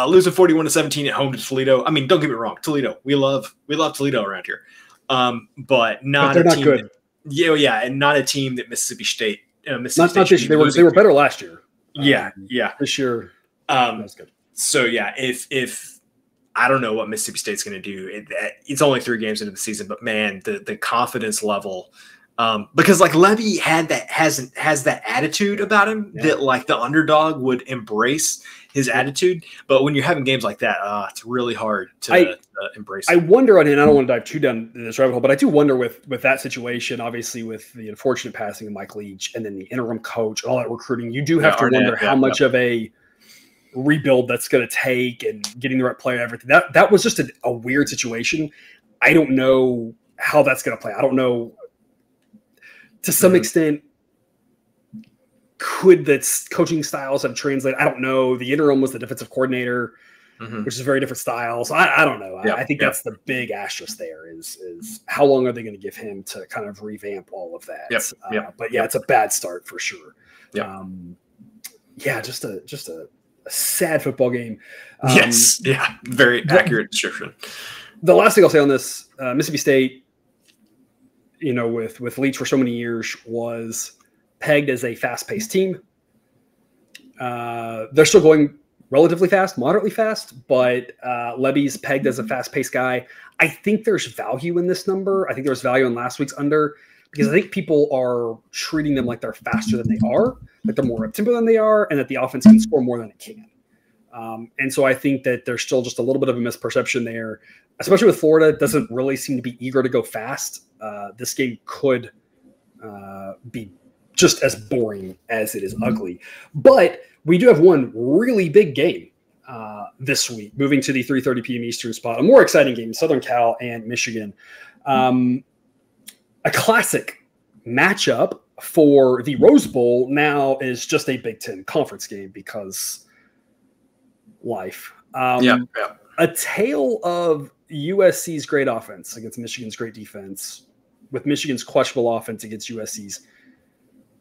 Losing 41-17 at home to Toledo. I mean, don't get me wrong, Toledo. We love Toledo around here. But they're not good. And not a team that Mississippi State. Not this year. They were better last year. Yeah. This year, that was good. So yeah, if I don't know what Mississippi State's going to do. It's only 3 games into the season, but man, the confidence level, because like Levy has that attitude about him that like the underdog would embrace his attitude. But when you're having games like that, it's really hard to embrace. I wonder on it. And I don't want to dive too down this rabbit hole, but I do wonder with that situation, obviously with the unfortunate passing of Mike Leach and then the interim coach and all that recruiting, you do have to wonder how much of a rebuild that's going to take and getting the right player, everything. That was just a weird situation. I don't know how that's going to play. I don't know. To some extent, could the coaching styles have translated? I don't know. The interim was the defensive coordinator, which is a very different style. So I don't know. I think that's the big asterisk there is how long are they going to give him to kind of revamp all of that? But it's a bad start for sure. Just a sad football game. Very accurate description. The last thing I'll say on this, Mississippi State, with Leach for so many years was pegged as a fast-paced team. They're still going relatively fast, moderately fast, but Levy's pegged as a fast-paced guy. I think there's value in this number. I think there's value in last week's under because I think people are treating them like they're faster than they are, like they're more up-tempo than they are, and that the offense can score more than it can. And so I think that there's still just a little bit of a misperception there, especially with Florida. It doesn't really seem to be eager to go fast. This game could be just as boring as it is ugly. But we do have one really big game this week, moving to the 3:30 p.m. Eastern spot. A more exciting game, Southern Cal and Michigan. A classic matchup for the Rose Bowl now is just a Big Ten conference game because life. A tale of USC's great offense against Michigan's great defense, with Michigan's questionable offense against USC's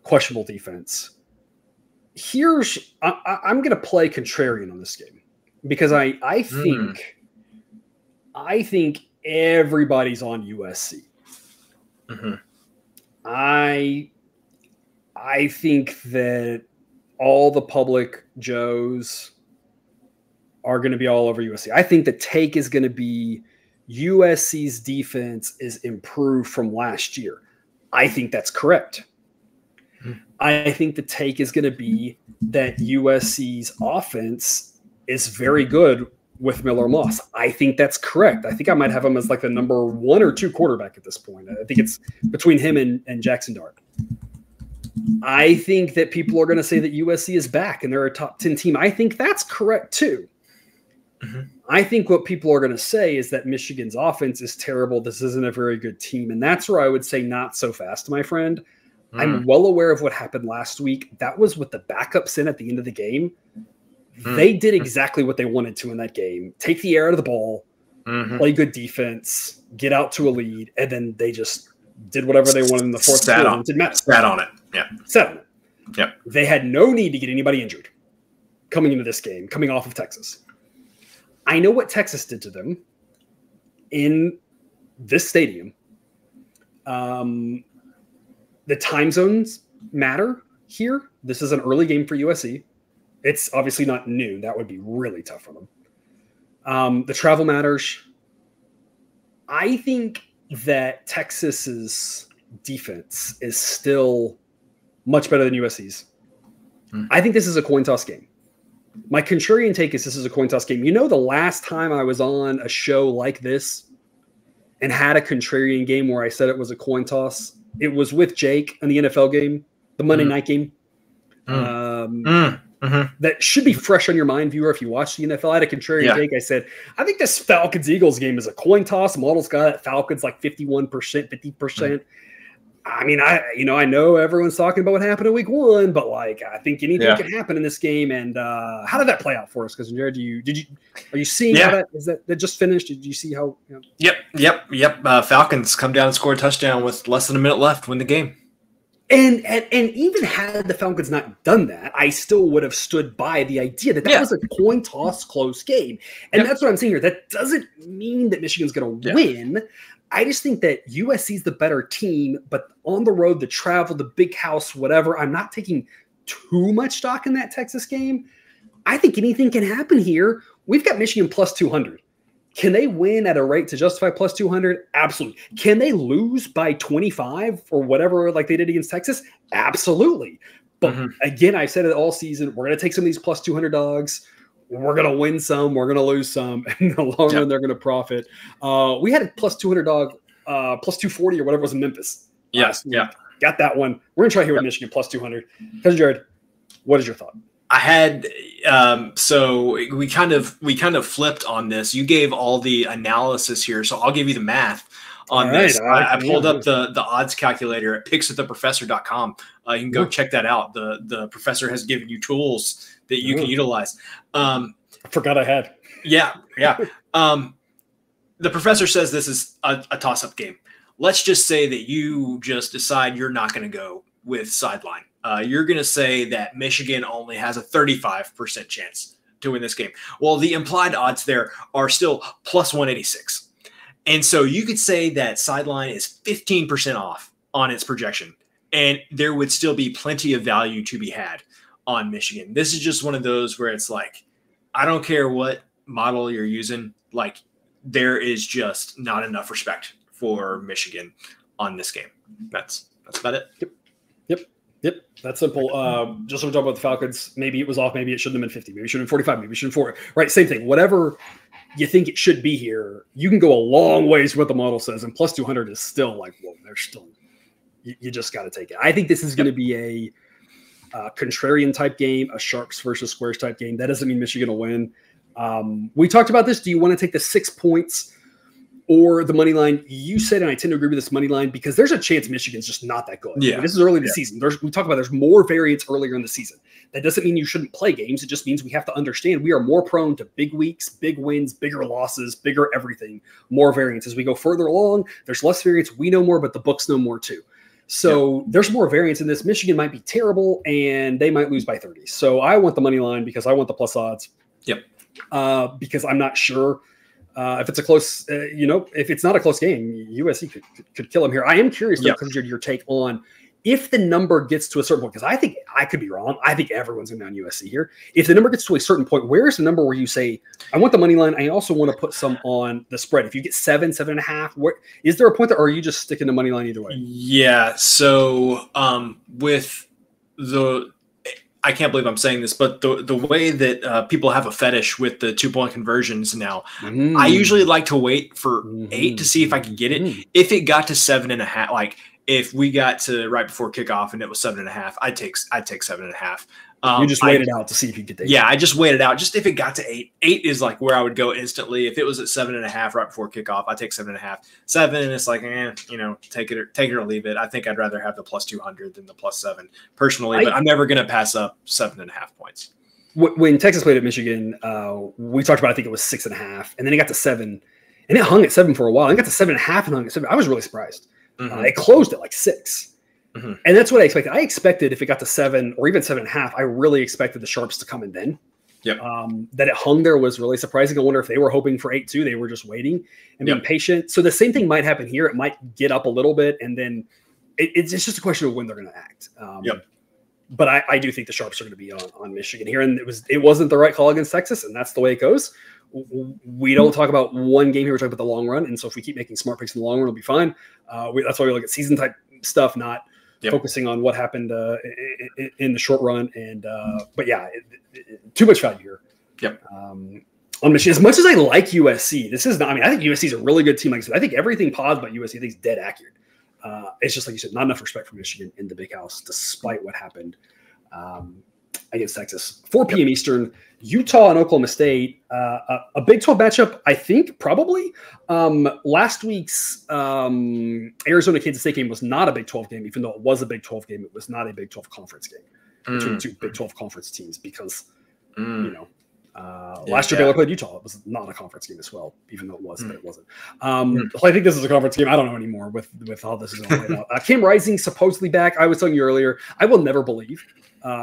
questionable defense. I'm going to play contrarian on this game because I think everybody's on USC. I think that all the public Joes are going to be all over USC. I think the take is going to be USC's defense is improved from last year. I think that's correct. I think the take is going to be that USC's offense is very good with Miller Moss. I think that's correct. I think I might have him as like the number 1 or 2 quarterback at this point. I think it's between him and Jackson Dart. I think that people are going to say that USC is back and they're a top 10 team. I think that's correct too. I think what people are going to say is that Michigan's offense is terrible. This isn't a very good team. And that's where I would say not so fast, my friend. I'm well aware of what happened last week. That was with the backups in at the end of the game. They did exactly what they wanted to in that game. Take the air out of the ball, play good defense, get out to a lead, and then they just did whatever they wanted in the fourth quarter. It didn't matter. Sat on it. Sat on it. They had no need to get anybody injured coming into this game, coming off of Texas. I know what Texas did to them in this stadium. The time zones matter here. This is an early game for USC. It's obviously not noon. That would be really tough for them. The travel matters. I think that Texas's defense is still much better than USC's. I think this is a coin toss game. My contrarian take is this is a coin toss game. The last time I was on a show like this and had a contrarian game where I said it was a coin toss, it was with Jake in the NFL game, the Monday night game. That should be fresh on your mind, viewer, if you watch the NFL. I had a contrarian take. I said, I think this Falcons-Eagles game is a coin toss. Model's got Falcons like 51%, 50%. I mean, I know everyone's talking about what happened in week 1, but like, I think anything can happen in this game. And how did that play out for us? Because Jared, are you seeing how that just finished? Did you see how? Yep. Falcons come down and score a touchdown with less than a minute left, win the game. And even had the Falcons not done that, I still would have stood by the idea that was a coin toss close game. And that's what I'm saying here. That doesn't mean that Michigan's going to win. I just think that USC is the better team, but on the road, the travel, the big house, whatever, I'm not taking too much stock in that Texas game. I think anything can happen here. We've got Michigan plus 200. Can they win at a rate to justify plus 200? Absolutely. Can they lose by 25 or whatever like they did against Texas? Absolutely. But again, I said it all season, we're going to take some of these plus 200 dogs. We're going to win some. We're going to lose some. And in the long run, they're going to profit. We had a plus 200 dog, plus 240 or whatever was in Memphis. Yes. Yeah. Got that one. We're going to try here with Michigan plus 200. Cousin Jared, what is your thought? I had so we kind of flipped on this. You gave all the analysis here, so I'll give you the math on this. I pulled up the odds calculator at pickswiththeprofessor.com. You can go check that out. The professor has given you tools that you can utilize. I forgot I had. Yeah. The professor says this is a toss-up game. Let's just say that you just decide you're not going to go with sideline. You're going to say that Michigan only has a 35% chance to win this game. Well, the implied odds there are still plus 186. And so you could say that sideline is 15% off on its projection, and there would still be plenty of value to be had on Michigan. This is just one of those where it's like, I don't care what model you're using. Like, there is just not enough respect for Michigan on this game. That's about it. Yep. That's simple. Just so we talk about the Falcons, maybe it was off. Maybe it shouldn't have been 50. Maybe it should have been 45. Maybe it should have been 40. Right. Same thing. Whatever you think it should be here, you can go a long ways with what the model says. And plus 200 is still like, whoa, they're still, you just got to take it. I think this is going to be a contrarian type game, a sharps versus squares type game. That doesn't mean Michigan will win. We talked about this. Do you want to take the 6 points or the money line? You said, and I tend to agree with this money line because there's a chance Michigan's just not that good. Yeah. I mean, this is early in the season. We talk about there's more variance earlier in the season. That doesn't mean you shouldn't play games. It just means we have to understand we are more prone to big weeks, big wins, bigger losses, bigger everything, more variance. As we go further along, there's less variance. We know more, but the books know more too. So there's more variance in this. Michigan might be terrible and they might lose by 30. So I want the money line because I want the plus odds. Because I'm not sure if it's a close, if it's not a close game, USC could kill them here. I am curious, though, because your take on if the number gets to a certain point, because I think I could be wrong. I think everyone's going to be on USC here. If the number gets to a certain point, where is the number where you say, I want the money line. I also want to put some on the spread. If you get 7, 7.5, where is there a point there, or are you just sticking to money line either way? Yeah. So with I can't believe I'm saying this, but the way that people have a fetish with the 2-point conversions now, I usually like to wait for 8 to see if I can get it. If it got to 7.5, like if we got to right before kickoff and it was 7.5, I'd take 7.5. You just waited out to see if you could take it. Yeah, I just waited out. Just if it got to 8, 8 is like where I would go instantly. If it was at 7.5 right before kickoff, I'd take 7.5. 7, it's like, take it or leave it. I think I'd rather have the plus 200 than the plus 7 personally, but I'm never going to pass up 7.5 points. When Texas played at Michigan, we talked about, I think it was 6.5, and then it got to 7, and it hung at 7 for a while. It got to 7.5 and hung at 7. I was really surprised. It closed at like 6. And that's what I expected. I expected if it got to 7 or even 7.5, I really expected the sharps to come in then. That it hung there was really surprising. I wonder if they were hoping for 8 too. They were just waiting and being patient. So the same thing might happen here. It might get up a little bit, and then it's just a question of when they're going to act. But I do think the sharps are going to be on Michigan here, and it wasn't the right call against Texas, and that's the way it goes. We don't talk about one game here. We're talking about the long run, and so if we keep making smart picks in the long run, it'll be fine. That's why we look at season type stuff, not focusing on what happened in the short run. And but too much value here. On Michigan, as much as I like USC, this is not. I mean, I think USC is a really good team. Like I said, I think everything positive about USC I think is dead accurate. It's just like you said, not enough respect for Michigan in the Big House, despite what happened against Texas. 4 p.m. Eastern, Utah and Oklahoma State. A Big 12 matchup, I think, probably. Last week's Arizona-Kansas State game was not a Big 12 game, even though it was a Big 12 game. It was not a Big 12 conference game between 2 Big 12 conference teams because, last year Baylor played Utah. It was not a conference game as well, even though it was, but it wasn't. So I think this is a conference game. I don't know anymore with how this is going to play out. Cam Rising supposedly back. I was telling you earlier, I will never believe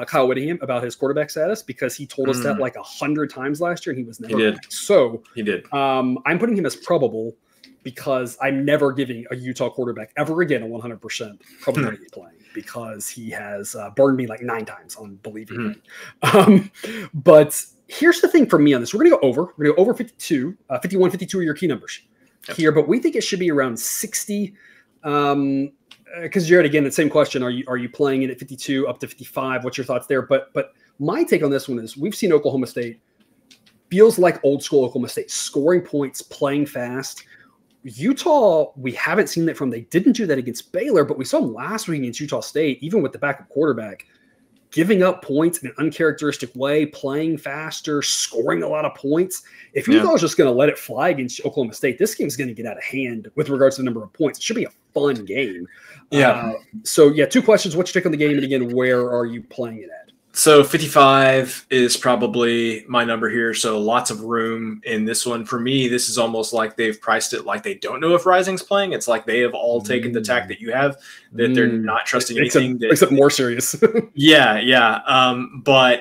Kyle Whittingham about his quarterback status because he told us that like 100 times last year and he was never back. So he did. I'm putting him as probable because I'm never giving a Utah quarterback ever again a 100% probability of playing. because he has burned me like 9 times on believing him. But here's the thing for me on this. We're going to go over. We're going to go over 52. 51, 52 are your key numbers here, but we think it should be around 60. Because Jared, again, the same question: Are you playing it at 52 up to 55? What's your thoughts there? But my take on this one is we've seen Oklahoma State feels like old school Oklahoma State, scoring points, playing fast. Utah, we haven't seen that from. They didn't do that against Baylor, but we saw them last week against Utah State, even with the backup quarterback, giving up points in an uncharacteristic way, playing faster, scoring a lot of points. If Utah is just going to let it fly against Oklahoma State, this game's going to get out of hand with regards to the number of points. It should be a fun game. So 2 questions. What's your take on the game? And again, where are you playing it at? So 55 is probably my number here. So lots of room in this one. For me, this is almost like they've priced it like they don't know if Rising's playing. It's like they have all taken the tack that you have, that they're not trusting anything. Except more serious. But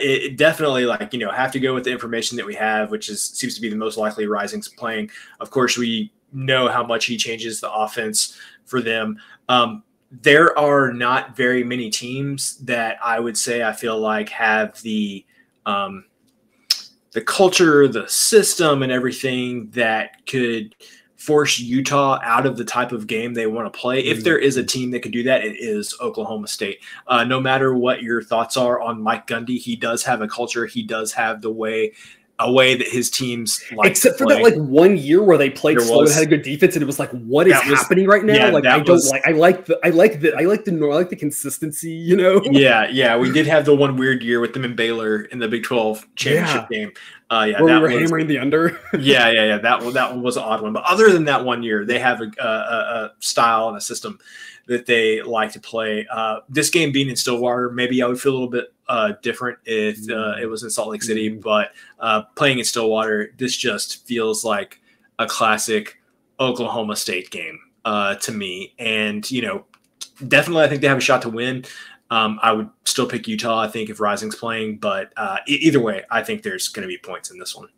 it definitely, like, have to go with the information that we have, which seems to be the most likely Rising's playing. Of course, we know how much he changes the offense for them. There are not very many teams that I would say I feel like have the culture, the system, and everything that could force Utah out of the type of game they want to play. If there is a team that could do that, it is Oklahoma State. No matter what your thoughts are on Mike Gundy, he does have a culture. He does have a way that his teams like. Except for that, like 1 year where they played slow and had a good defense, and it was like, what is happening right now? Yeah, like I like the consistency. Yeah. We did have the one weird year with them in Baylor in the Big 12 championship game. Where we were hammering the under. That one was an odd one. But other than that 1 year, they have a style and a system that they like to play. This game being in Stillwater, maybe I would feel a little bit different if it was in Salt Lake City, but playing in Stillwater, this just feels like a classic Oklahoma State game to me. And, definitely I think they have a shot to win. I would still pick Utah, I think, if Rising's playing, but either way, I think there's going to be points in this one.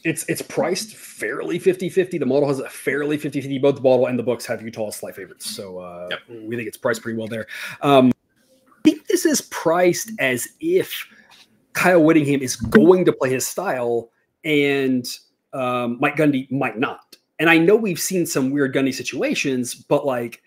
It's priced fairly 50-50. The model has a fairly 50-50. Both the model and the books have Utah as slight favorites. So we think it's priced pretty well there. I think this is priced as if Kyle Whittingham is going to play his style and Mike Gundy might not. And I know we've seen some weird Gundy situations, but like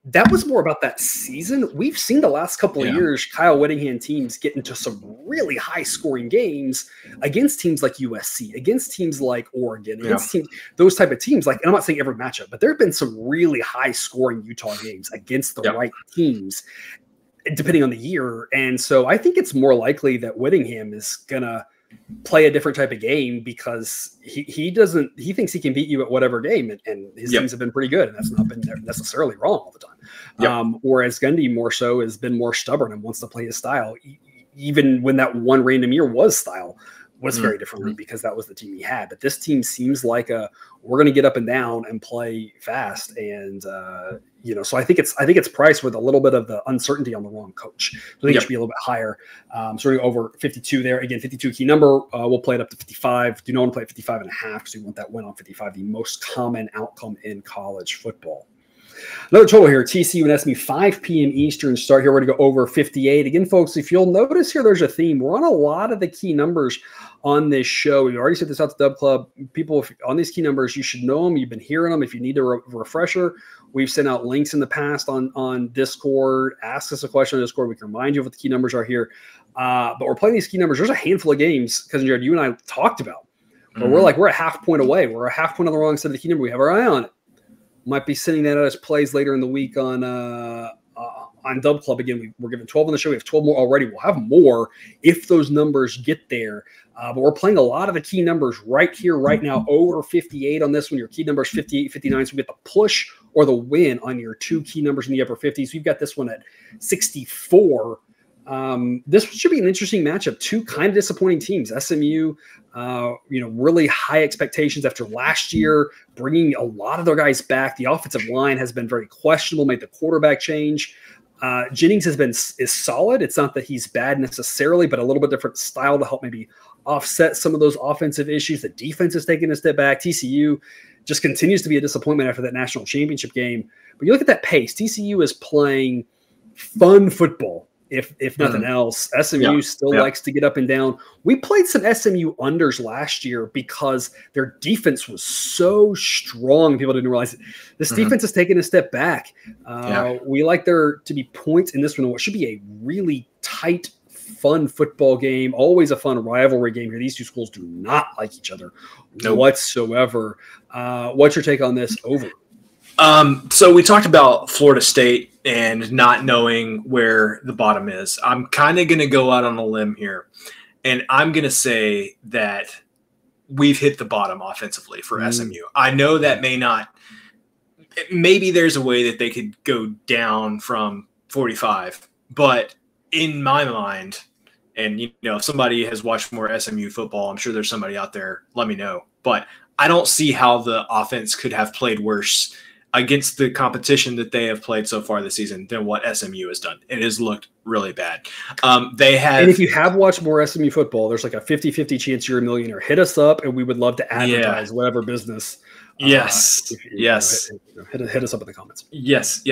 that was more about that season. We've seen the last couple of years Kyle Whittingham teams get into some really high-scoring games against teams like USC, against teams like Oregon, against teams, those type of teams. Like, and I'm not saying every matchup, but there have been some really high-scoring Utah games against the right teams, depending on the year. And so I think it's more likely that Whittingham is going to play a different type of game because he thinks he can beat you at whatever game, and his teams have been pretty good, and that's not been necessarily wrong all the time. Whereas Gundy more so has been more stubborn and wants to play his style, even when that one random year was very differently because that was the team he had. But this team seems like we're going to get up and down and play fast, and so I think it's priced with a little bit of the uncertainty on the wrong coach. So I think it should be a little bit higher. So we're over 52 there. Again, 52 key number. We'll play it up to 55. Do not want to play at 55.5 because we want that win on 55, the most common outcome in college football. Another total here, TCU and SMU, 5 p.m. Eastern start here. We're going to go over 58. Again, folks, if you'll notice here, there's a theme. We're on a lot of the key numbers on this show. We already said this out to Dub Club. People on these key numbers, you should know them. You've been hearing them. If you need a refresher, we've sent out links in the past on Discord. Ask us a question on Discord. We can remind you of what the key numbers are here. But we're playing these key numbers. There's a handful of games, because Jared, you and I talked about, but we're a half point away. We're a half point on the wrong side of the key number. We have our eye on it. Might be sending that out as plays later in the week on Dub Club. Again, we're giving 12 on the show. We have 12 more already. We'll have more if those numbers get there. But we're playing a lot of the key numbers right here, right now, over 58 on this one. Your key number is 58, 59. So we get the push or the win on your 2 key numbers in the upper 50s. We've got this one at 64. This should be an interesting matchup. 2 kind of disappointing teams. SMU, really high expectations after last year, bringing a lot of their guys back. The offensive line has been very questionable, made the quarterback change. Jennings is solid. It's not that he's bad necessarily, but a little bit different style to help maybe offset some of those offensive issues. The defense is taking a step back. TCU just continues to be a disappointment after that national championship game. But you look at that pace. TCU is playing fun football. If nothing else, SMU still likes to get up and down. We played some SMU unders last year because their defense was so strong. People didn't realize it. This defense has taken a step back. We like there to be points in this one. What should be a really tight, fun football game. Always a fun rivalry game here. These two schools do not like each other whatsoever. What's your take on this over? So we talked about Florida State and not knowing where the bottom is. I'm kind of going to go out on a limb here, and I'm going to say that we've hit the bottom offensively for SMU. I know that maybe there's a way that they could go down from 45, but in my mind, and if somebody has watched more SMU football, I'm sure there's somebody out there, let me know. But I don't see how the offense could have played worse against the competition that they have played so far this season than what SMU has done. It has looked really bad. And if you have watched more SMU football, there's like a 50-50 chance you're a millionaire. Hit us up, and we would love to advertise whatever business. Yes. Hit us up in the comments. Yes.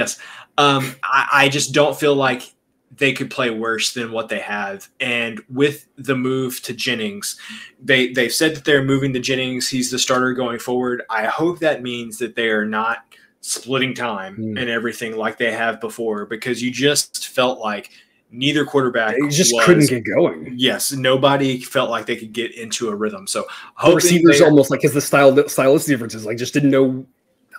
I just don't feel like they could play worse than what they have. And with the move to Jennings, they've said that they're moving to Jennings. He's the starter going forward. I hope that means that they are not splitting time and everything like they have before, because you just felt like neither quarterback couldn't get going. Yes, nobody felt like they could get into a rhythm. So receivers almost like, because the stylistic differences, like just didn't know,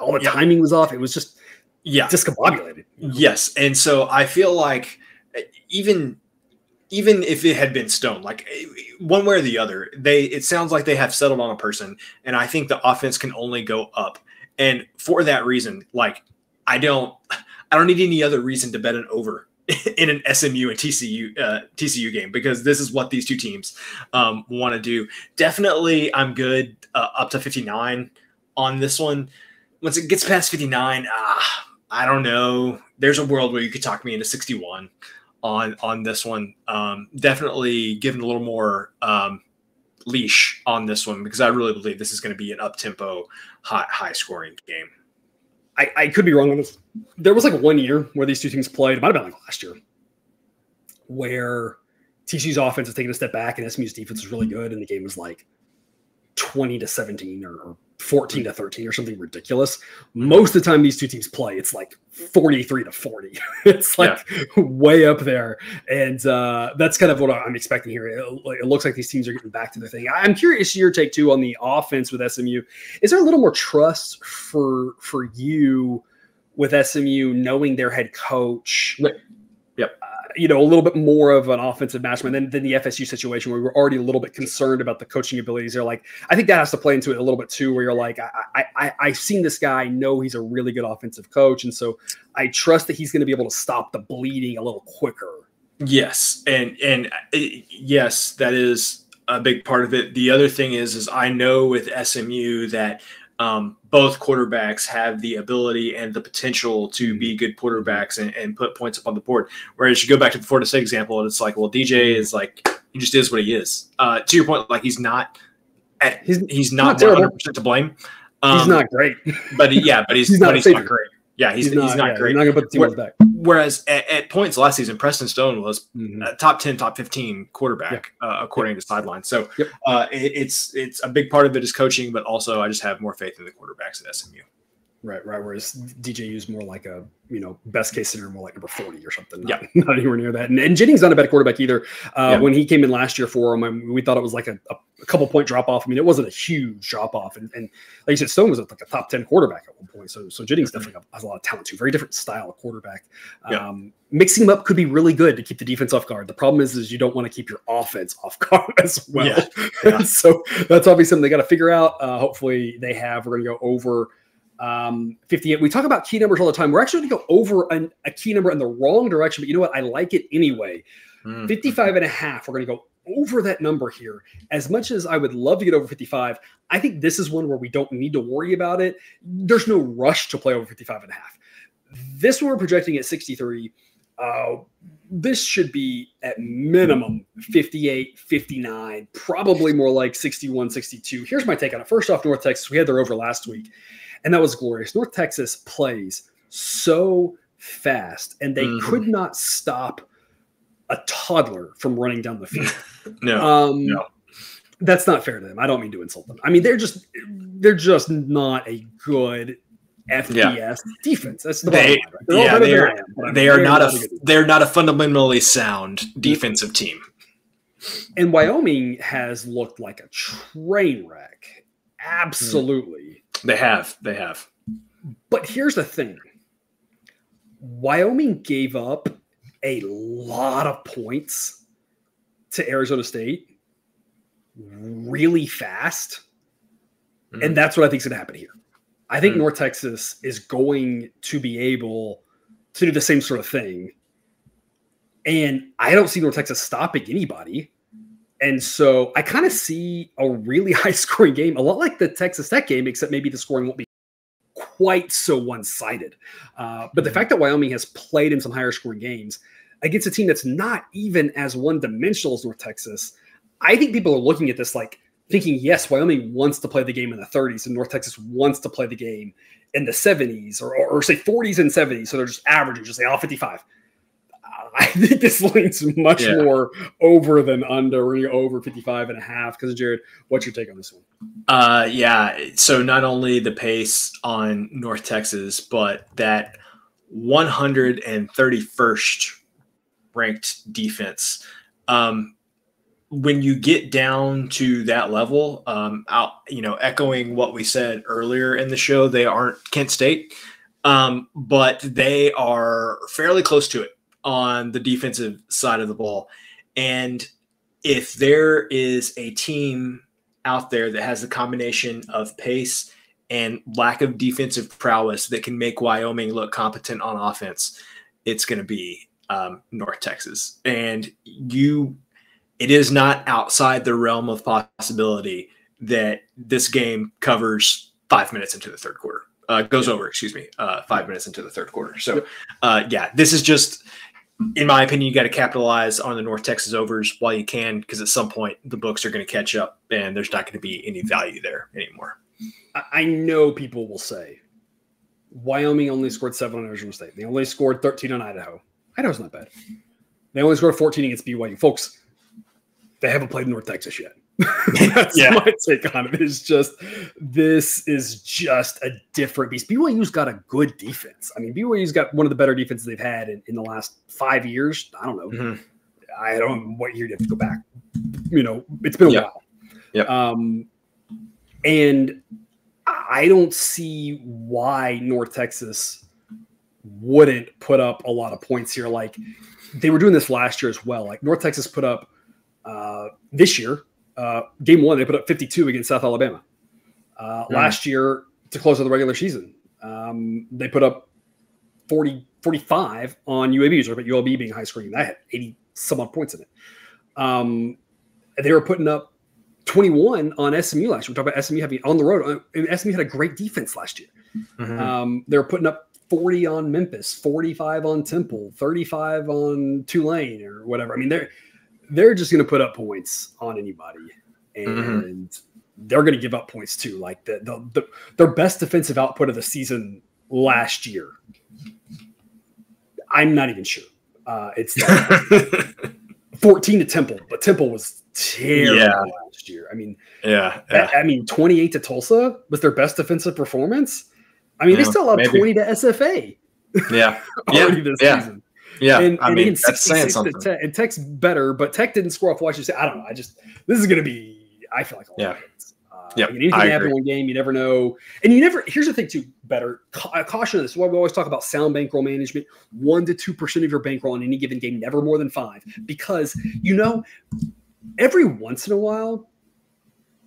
all the timing was off. It was just discombobulated. Yes, and so I feel like even if it had been Stone, like one way or the other, it sounds like they have settled on a person, and I think the offense can only go up. And for that reason, like I don't need any other reason to bet an over in an SMU and TCU game, because this is what these two teams want to do. Definitely, I'm good up to 59 on this one. Once it gets past 59, I don't know. There's a world where you could talk me into 61 on this one. Definitely giving a little more leash on this one, because I really believe this is going to be an up-tempo, high-scoring game. I could be wrong on this. There was like 1 year where these two teams played. It might have been like last year, where TCU's offense is taking a step back and SMU's defense was really good, and the game was like 20-17 or 14-13 or something ridiculous. Most of the time these two teams play, it's like 43-40. It's like way up there. And that's kind of what I'm expecting here. It looks like these teams are getting back to their thing. I'm curious your take too on the offense with SMU. Is there a little more trust for you with SMU knowing their head coach? Yep. A little bit more of an offensive matchman than the FSU situation, where we were already a little bit concerned about the coaching abilities. They're like, I think that has to play into it a little bit too, where you're like, I've seen this guy, I know he's a really good offensive coach. And so I trust that he's going to be able to stop the bleeding a little quicker. Yes. And yes, that is a big part of it. The other thing is I know with SMU that both quarterbacks have the ability and the potential to be good quarterbacks and put points up on the board. Whereas you go back to the Florida State example, and it's like, well, DJ is like, he just is what he is. To your point, like he's not 100% to blame. He's not great, but he's not great. Yeah, he's not great. He's not going to put the team on his back. Whereas at points last season, Preston Stone was a top 10, top 15 quarterback, according to Sideline. So it's a big part of it is coaching, but also I just have more faith in the quarterbacks at SMU. Right. Whereas DJ used more like a, best case scenario, more like number 40 or something. Not anywhere near that. And Jennings not a bad quarterback either. When he came in last year for him, we thought it was like a couple point drop off. I mean, it wasn't a huge drop off. And like you said, Stone was like a top 10 quarterback at one point. So Jennings definitely has a lot of talent too. Very different style of quarterback. Mixing them up could be really good to keep the defense off guard. The problem is you don't want to keep your offense off guard as well. So that's obviously something they got to figure out. Hopefully they have. We're going to go over 58. We talk about key numbers all the time. We're actually going to go over a key number in the wrong direction, but you know what? I like it anyway. 55.5. We're going to go over that number here. As much as I would love to get over 55, I think this is one where we don't need to worry about it. There's no rush to play over 55.5. This one we're projecting at 63. This should be at minimum 58, 59, probably more like 61, 62. Here's my take on it. First off, North Texas, we had their over last week, and that was glorious. North Texas plays so fast, and they could not stop a toddler from running down the field. No. That's not fair to them. I don't mean to insult them. I mean, they're just not a good FBS defense. That's the bottom line, right? They're not a fundamentally sound defensive team. And Wyoming has looked like a train wreck. Absolutely. They have. But here's the thing. Wyoming gave up a lot of points to Arizona State really fast. And that's what I think is going to happen here. I think North Texas is going to be able to do the same sort of thing. And I don't see North Texas stopping anybody. And so I kind of see a really high-scoring game, a lot like the Texas Tech game, except maybe the scoring won't be quite so one-sided. But the fact that Wyoming has played in some higher-scoring games against a team that's not even as one-dimensional as North Texas, I think people are looking at this like thinking, yes, Wyoming wants to play the game in the 30s and North Texas wants to play the game in the 70s or say 40s and 70s. So they're just averaging, just say, 55. I think this leans much more over than under, or over 55.5. Because Jared, what's your take on this one? So not only the pace on North Texas, but that 131st ranked defense. When you get down to that level, echoing what we said earlier in the show, they aren't Kent State, but they are fairly close to it on the defensive side of the ball. And if there is a team out there that has a combination of pace and lack of defensive prowess that can make Wyoming look competent on offense, it's going to be North Texas. And it is not outside the realm of possibility that this game covers 5 minutes into the third quarter. Goes over, 5 minutes into the third quarter. So, this is just, in my opinion, you got to capitalize on the North Texas overs while you can, because at some point the books are going to catch up and there's not going to be any value there anymore. I know people will say Wyoming only scored 7 on Arizona State. They only scored 13 on Idaho. Idaho's not bad. They only scored 14 against BYU. Folks, they haven't played North Texas yet. That's my take on it. This is just a different beast. BYU's got a good defense. I mean, BYU's got one of the better defenses they've had in the last 5 years. I don't know. I don't know what year you have to go back. It's been a while. Yep. And I don't see why North Texas wouldn't put up a lot of points here. Like, they were doing this last year as well. Like, North Texas put up this year, game one, they put up 52 against South Alabama. Last year, to close out the regular season, they put up 45 on UAB, but UAB being high scoring, that had 80 some odd points in it. They were putting up 21 on SMU last year. We're talking about SMU having on the road. SMU had a great defense last year. They were putting up 40 on Memphis, 45 on Temple, 35 on Tulane or whatever. I mean, they're just going to put up points on anybody, and they're going to give up points too. Like their best defensive output of the season last year, I'm not even sure. It's 14 to Temple, but Temple was terrible last year. I mean, 28 to Tulsa was their best defensive performance. I mean, they still allowed 20 to SFA. Already this season. Yeah, and I mean, that's saying something. And Tech's better, but Tech didn't score off Washington State. I don't know. This is going to be, I feel like, a lot of hits. Anything can happen in one game. You never know. And here's the thing, too, better. Caution this. Why we always talk about sound bankroll management. 1 to 2% of your bankroll in any given game, never more than 5. Because, every once in a while,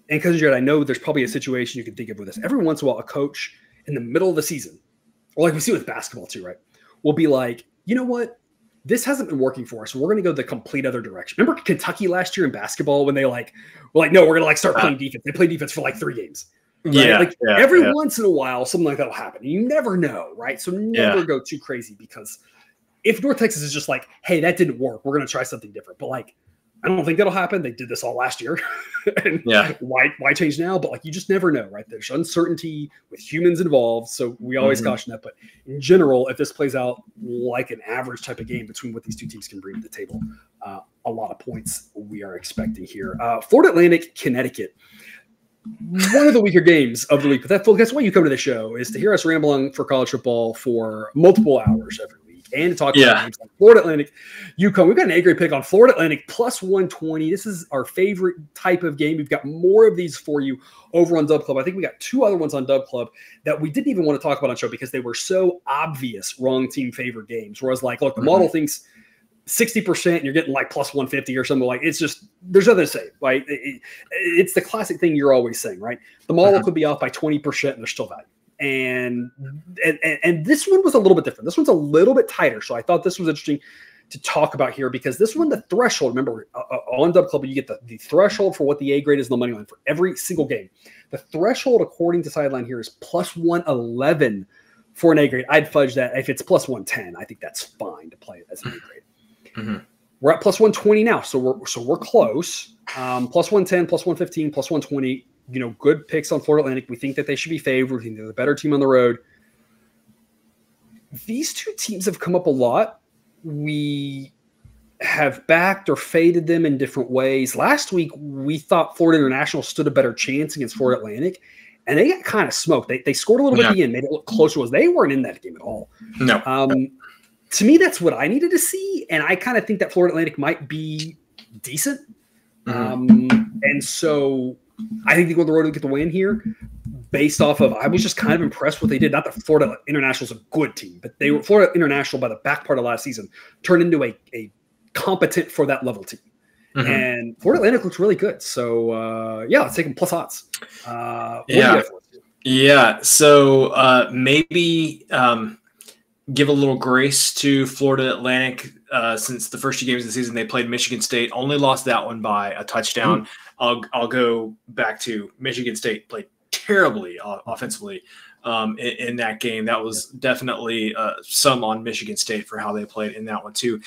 and because, Jared, I know there's probably a situation you can think of with this. Every once in a while, a coach in the middle of the season, or like we see with basketball, too, right, will be like, you know what? This hasn't been working for us. We're going to go the complete other direction. Remember Kentucky last year in basketball when they were like, no, we're going to start playing defense. They played defense for 3 games. Right? Every once in a while, something like that will happen. You never know, right? So never go too crazy, because if North Texas is just like, hey, that didn't work, we're going to try something different. But I don't think that'll happen. They did this all last year. And why change now? But like, you just never know, right? There's uncertainty with humans involved. So we always caution that. But in general, if this plays out like an average type of game between what these two teams can bring to the table, a lot of points we are expecting here. Florida Atlantic, Connecticut. One of the weaker games of the week. But that's why you come to the show, is to hear us ramble on for college football for multiple hours every week and to talk about games like Florida Atlantic, UConn. We've got an A-grade pick on Florida Atlantic plus 120. This is our favorite type of game. We've got more of these for you over on Dub Club. I think we got 2 other ones on Dub Club that we didn't even want to talk about on show because they were so obvious wrong team favorite games. Whereas, like, look, the model thinks 60% and you're getting like plus 150 or something. Like, it's just, there's nothing to say. Like, it's the classic thing you're always saying, right? The model could be off by 20% and there's still value. And this one was a little bit different. This one's a little bit tighter. So I thought this was interesting to talk about here because this one, the threshold, remember on Dub Club, you get the threshold for what the A grade is in the money line for every single game. The threshold, according to Sideline here, is plus 111 for an A grade. I'd fudge that. If it's plus 110, I think that's fine to play it as an A grade. We're at plus 120 now, so we're close. Plus 110, plus 115, plus 120. You know, good picks on Florida Atlantic. We think that they should be favored. We think they're the better team on the road. These two teams have come up a lot. We have backed or faded them in different ways. Last week, we thought Florida International stood a better chance against Florida Atlantic, and they got kind of smoked. They scored a little bit at the end, made it look closer. They weren't in that game at all. No. To me, that's what I needed to see, and I kind of think that Florida Atlantic might be decent. And so I think they go on the road to get the win here based off of, I was just kind of impressed what they did. Not that Florida International is a good team, but they were Florida International by the back part of last season turned into a competent for that level team. And Florida Atlantic looks really good. So let's take them plus odds. So maybe give a little grace to Florida Atlantic since the first 2 games of the season they played Michigan State, only lost that one by a touchdown. I'll go back to Michigan State played terribly offensively in that game. That was definitely some on Michigan State for how they played in that one too.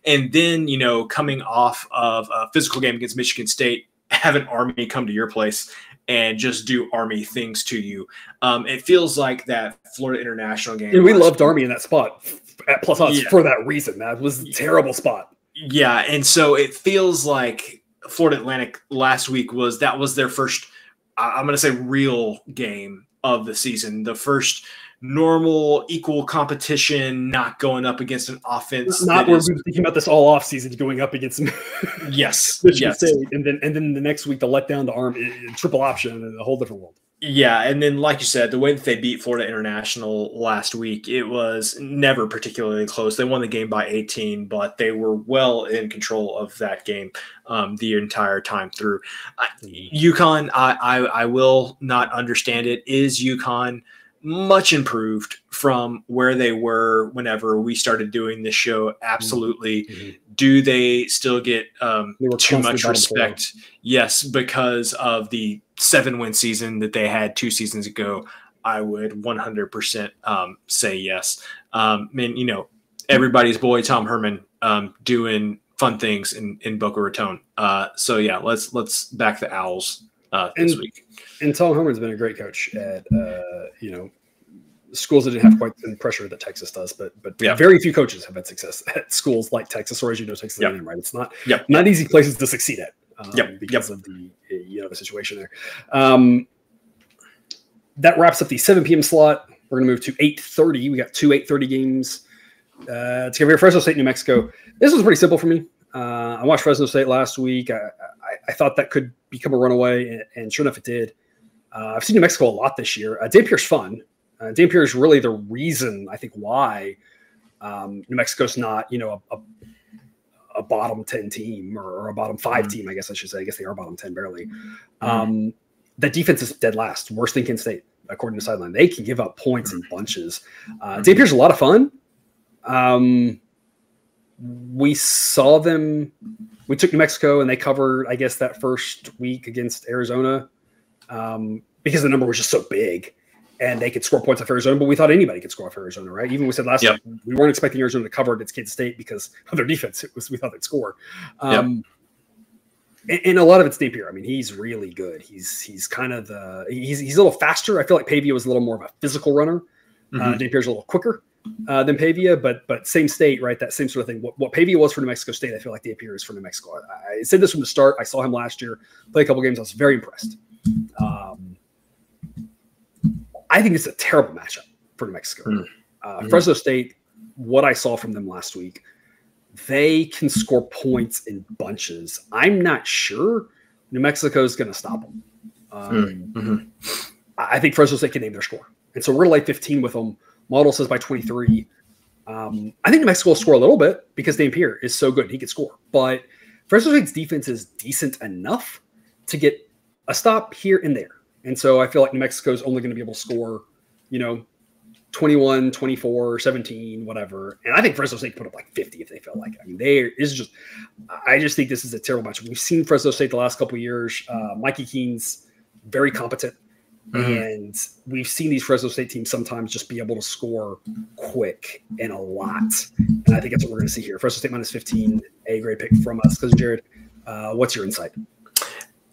And then, you know, coming off of a physical game against Michigan State, have an Army come to your place and just do Army things to you. It feels like that Florida International game. And we loved Army in that spot at plus odds for that reason. That was a terrible spot. Yeah, and so it feels like Florida Atlantic last week was their first, I'm going to say, real game of the season. The first normal, equal competition, not going up against an offense. Not where we were thinking about this all off season, going up against Michigan State, and then the next week the letdown to Army, triple option, and a whole different world. Yeah, and then like you said, the way that they beat Florida International last week, it was never particularly close. They won the game by 18, but they were well in control of that game the entire time through. UConn, I will not understand it. Is UConn much improved from where they were whenever we started doing this show? Absolutely. Do they still get too much respect? Yes, because of the 7-win season that they had 2 seasons ago. I would 100% say yes. And you know, everybody's boy Tom Herman doing fun things in Boca Raton. So yeah, let's back the Owls this week. And Tom Herman's been a great coach at schools that didn't have quite the pressure that Texas does, but very few coaches have had success at schools like Texas, or as you know, Texas A&M, right? It's not easy places to succeed at because of the the situation there. That wraps up the 7 p.m. slot. We're going to move to 8:30. We got 2 8:30 games. It's going to be Fresno State, New Mexico. This was pretty simple for me. I watched Fresno State last week. I thought that could become a runaway, and sure enough, it did. I've seen New Mexico a lot this year. Dampier's fun. Dampier is really the reason, I think, why New Mexico's not, a bottom 10 team or a bottom 5 team, I guess I should say. I guess they are bottom 10 barely. That defense is dead last, worse than Kent State, according to Sideline. They can give up points in bunches. Dampier's a lot of fun. We saw them. We took New Mexico, and they covered, I guess, that first week against Arizona because the number was just so big. And they could score points off Arizona, but we thought anybody could score off Arizona, right? Even we said last time we weren't expecting Arizona to cover against Kansas State because of their defense. We thought they'd score. And a lot of it's Napier. I mean, he's really good. He's kind of he's a little faster. I feel like Pavia was a little more of a physical runner. Napier's a little quicker than Pavia, but same state, right? That same sort of thing. What Pavia was for New Mexico State, I feel like Napier is for New Mexico. I said this from the start. I saw him last year, play a couple games. I was very impressed. I think it's a terrible matchup for New Mexico. Fresno State, what I saw from them last week, they can score points in bunches. I'm not sure New Mexico is going to stop them. I think Fresno State can name their score. And so we're going to lay 15 with them. Model says by 23. I think New Mexico will score a little bit because Napier is so good. He could score. But Fresno State's defense is decent enough to get a stop here and there. And so I feel like New Mexico is only going to be able to score, 21, 24, 17, whatever. And I think Fresno State put up like 50 if they felt like it. I mean, I just think this is a terrible matchup. We've seen Fresno State the last couple of years. Mikey Keene's very competent. And we've seen these Fresno State teams sometimes just be able to score quick and a lot. And I think that's what we're going to see here. Fresno State minus 15, a great pick from us. Because Jared, what's your insight?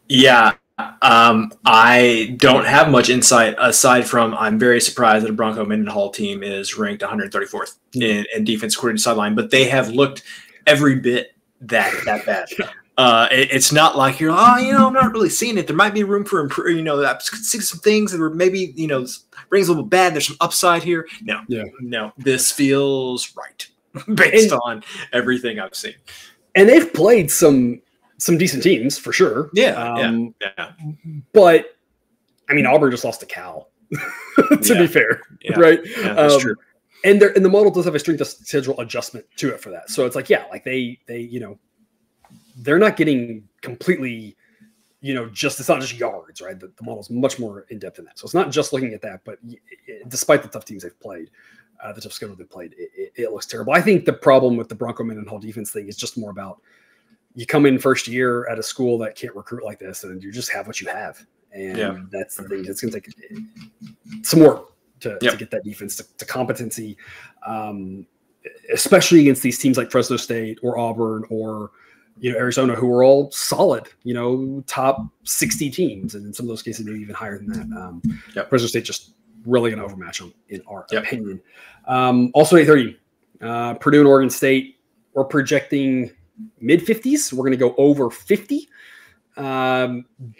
Yeah. I don't have much insight aside from I'm very surprised that a Bronco Mendenhall team is ranked 134th in defense according to sideline, but they have looked every bit that bad. It's not like you're, I'm not really seeing it. There might be room for improvement. I see some things that were maybe, rings a little bad. There's some upside here. No, this feels right based on everything I've seen. And they've played some decent teams for sure. Yeah. But I mean, Auburn just lost to Cal, to be fair, right? Yeah, that's true. And the model does have a strength of schedule adjustment to it for that. So it's like, they're not getting completely, it's not just yards, right? The model's much more in depth than that. So it's not just looking at that, but despite the tough teams they've played, the tough schedule they've played, it looks terrible. I think the problem with the Bronco Mendenhall defense thing is just more about you come in first year at a school that can't recruit like this, and you just have what you have. And that's the thing. It's going to take some work to get that defense to competency, especially against these teams like Fresno State or Auburn or Arizona, who are all solid, top 60 teams. And in some of those cases, maybe even higher than that. Fresno State just really going to overmatch them in our opinion. Also 8:30, Purdue and Oregon State, we're projecting mid-50s. We're going to go over 50.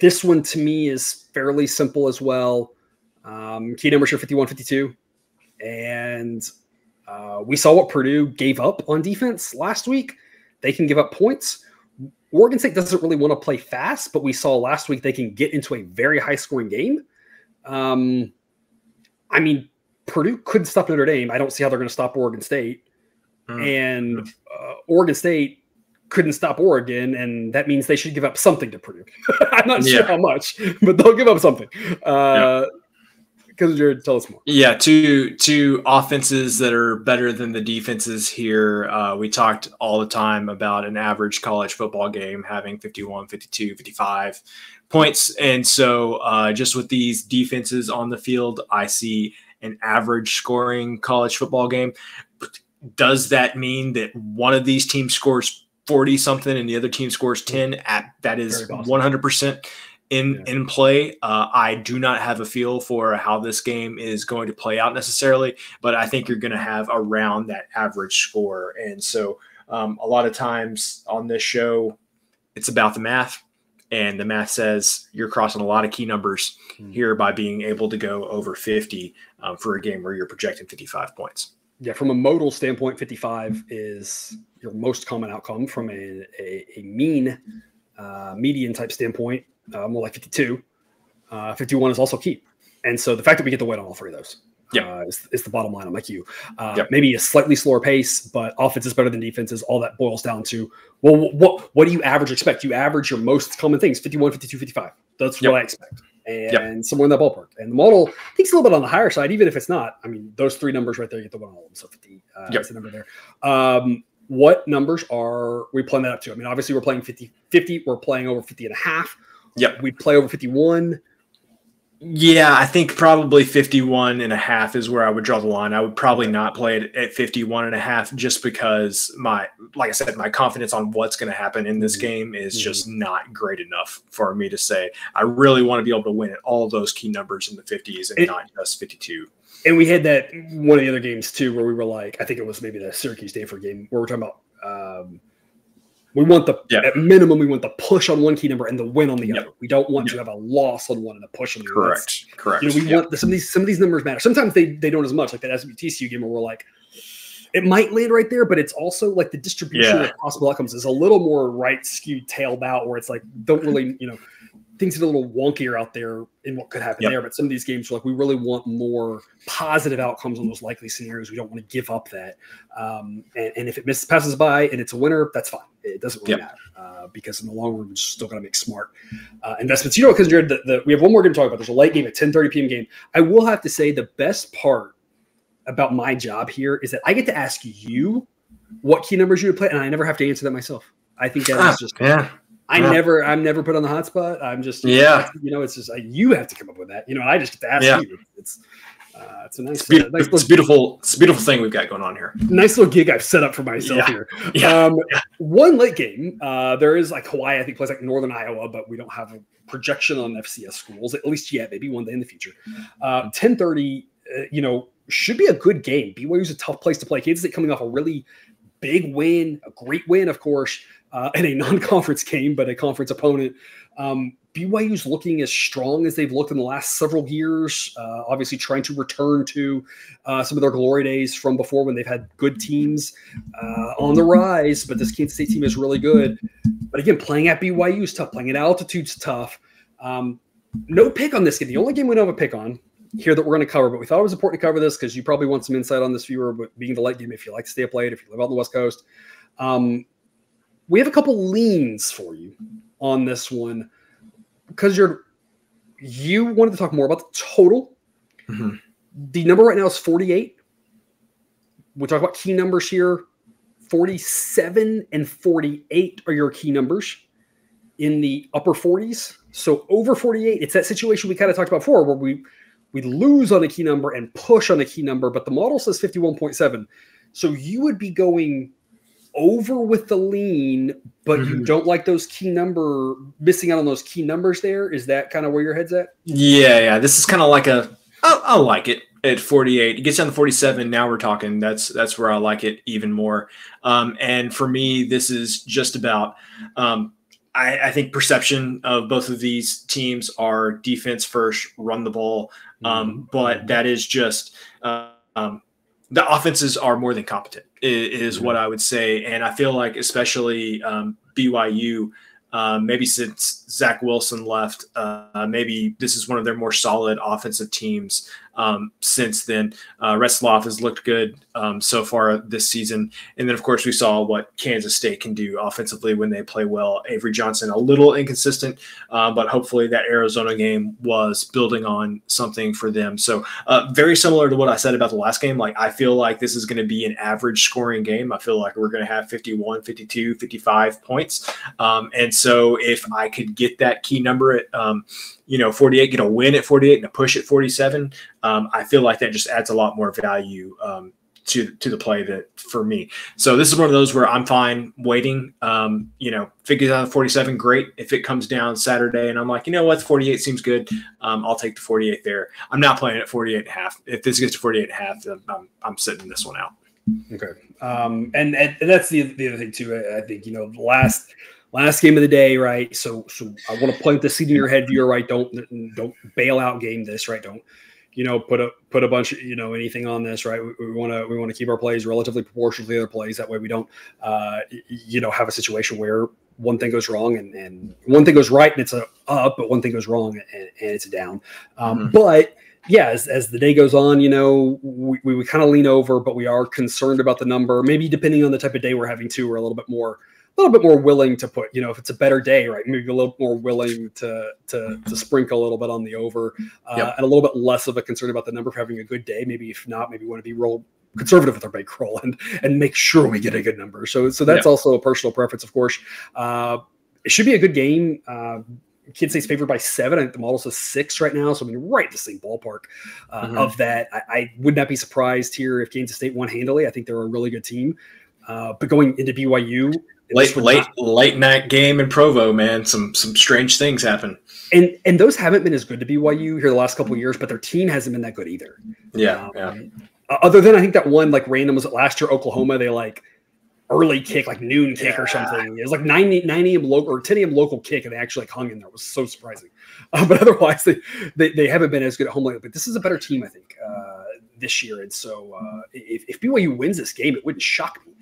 This one to me is fairly simple as well. Key numbers are 51, 52. And we saw what Purdue gave up on defense last week. They can give up points. Oregon State doesn't really want to play fast, but we saw last week they can get into a very high-scoring game. I mean, Purdue couldn't stop Notre Dame. I don't see how they're going to stop Oregon State. And Oregon State couldn't stop Oregon, and that means they should give up something to Purdue. I'm not sure how much, but they'll give up something. Because Jared, tell us more. Yeah, two offenses that are better than the defenses here. We talked all the time about an average college football game having 51, 52, 55 points. And so just with these defenses on the field, I see an average scoring college football game. Does that mean that one of these teams scores 40 something and the other team scores 10? That is 100% in play. I do not have a feel for how this game is going to play out necessarily, but I think you're going to have around that average score. And so a lot of times on this show, it's about the math, and the math says you're crossing a lot of key numbers here by being able to go over 50 for a game where you're projecting 55 points. Yeah, from a modal standpoint, 55 is your most common outcome. From a median type standpoint, more like 52. 51 is also key. And so the fact that we get the win on all three of those is the bottom line. I'm like you. Maybe a slightly slower pace, but offense is better than defenses. All that boils down to, well, what do you expect? You average your most common things, 51, 52, 55. That's what I expect. And somewhere in that ballpark. And the model thinks a little bit on the higher side, even if it's not. I mean, those three numbers right there, you get the one on all of them. So 50 is the number there. What numbers are we playing that up to? I mean, obviously we're playing 50. We're playing over 50 and a half. Yep. We play over 51. Yeah, I think probably 51.5 is where I would draw the line. I would probably not play it at 51.5 just because like I said, my confidence on what's going to happen in this game is just not great enough for me to say I really want to be able to win at all those key numbers in the 50s and not just 52. And we had that one of the other games too, where we were like, I think it was maybe the Syracuse Stanford game where we're talking about, we want at minimum, we want the push on one key number and the win on the other. We don't want to have a loss on one and a push on the other. Correct. You know, we want some of these numbers matter. Sometimes they don't as much, like that SBTCU game where we're like, it might land right there, but it's also like the distribution of possible outcomes is a little more right skewed tailed out, where it's like don't really, you know, things are a little wonkier out there in what could happen there. But some of these games are like, we really want more positive outcomes on those likely scenarios. We don't want to give up that. And if it passes by and it's a winner, that's fine. It doesn't really matter because in the long run, we're just still going to make smart investments. You know, because Jared, we have one more game to talk about. There's a late game at 10:30 p.m. game. I will have to say the best part about my job here is that I get to ask you what key numbers you would play, and I never have to answer that myself. I think that is just I'm never put on the hot spot. I'm just you know, it's just you have to come up with that. You know, I just get to ask you. It's a nice, it's a beautiful thing we've got going on here. Nice little gig I've set up for myself here. One late game. There is like Hawaii, I think plays like Northern Iowa, but we don't have a projection on FCS schools at least yet. Maybe one day in the future. 10:30. You know, should be a good game. BYU's a tough place to play. Kansas State coming off a really big win, a great win, of course. In a non-conference game, but a conference opponent. BYU's looking as strong as they've looked in the last several years, obviously trying to return to some of their glory days from before when they've had good teams on the rise, but this Kansas State team is really good. But again, playing at BYU is tough. Playing at altitude's tough. No pick on this game. The only game we don't have a pick on here that we're going to cover, but we thought it was important to cover this because you probably want some insight on this, viewer, but being the late game, if you like to stay up late, if you live out on the West Coast. We have a couple leans for you on this one because you wanted to talk more about the total. The number right now is 48. We'll talk about key numbers here. 47 and 48 are your key numbers in the upper 40s. So over 48, it's that situation we kind of talked about before where we lose on a key number and push on a key number, but the model says 51.7. So you would be going over with the lean, but you don't like those missing out on those key numbers there. Is that kind of where your head's at? Yeah. This is kind of like I like it at 48. It gets down to 47. Now we're talking. That's where I like it even more. And for me, this is just about, I think perception of both of these teams are defense first, run the ball. But that is just, the offenses are more than competent is what I would say. And I feel like especially BYU, maybe since Zach Wilson left, maybe this is one of their more solid offensive teams since then. Retzlaff has looked good so far this season. And then, of course, we saw what Kansas State can do offensively when they play well. Avery Johnson, a little inconsistent, but hopefully that Arizona game was building on something for them. So very similar to what I said about the last game. Like, I feel like this is going to be an average scoring game. I feel like we're going to have 51, 52, 55 points. And so if I could get that key number at 48, get a win at 48 and a push at 47, I feel like that just adds a lot more value to the play that for me. So this is one of those where I'm fine waiting. Figure out 47, great. If it comes down Saturday and I'm like, you know what, 48 seems good, I'll take the 48 there. I'm not playing at 48.5. If this gets to 48.5, I'm sitting this one out. Okay. And that's the other thing too. I think, last game of the day, right? So I want to plant the seed in your head, viewer, right? Don't bail out game this, right? Don't, put a bunch of, anything on this, right? We want to keep our plays relatively proportional to the other plays. That way we don't, have a situation where one thing goes wrong and one thing goes right and it's a up, but one thing goes wrong and it's a down. But yeah, as the day goes on, we kind of lean over, but we are concerned about the number. Maybe depending on the type of day we're having too, we're a little bit more willing to put, if it's a better day, right? Maybe a little more willing to sprinkle a little bit on the over and a little bit less of a concern about the number for having a good day. Maybe if not, maybe we want to be real conservative with our bankroll and make sure we get a good number. So that's also a personal preference, of course. It should be a good game. Kansas State's favored by 7. I think the model says 6 right now. So I mean, right in the same ballpark of that. I would not be surprised here if Kansas State won handily. I think they're a really good team. But going into BYU, late night game in Provo, man. Some strange things happen. And those haven't been as good to BYU here the last couple of years, but their team hasn't been that good either. Yeah. Other than I think that one like random was it last year Oklahoma, they like early kick, like noon kick or something. It was like 9 a.m. local or 10 a.m. local kick, and they actually like hung in there. It was so surprising. But otherwise, they haven't been as good at home lately. But this is a better team, I think, this year. And so if BYU wins this game, it wouldn't shock me.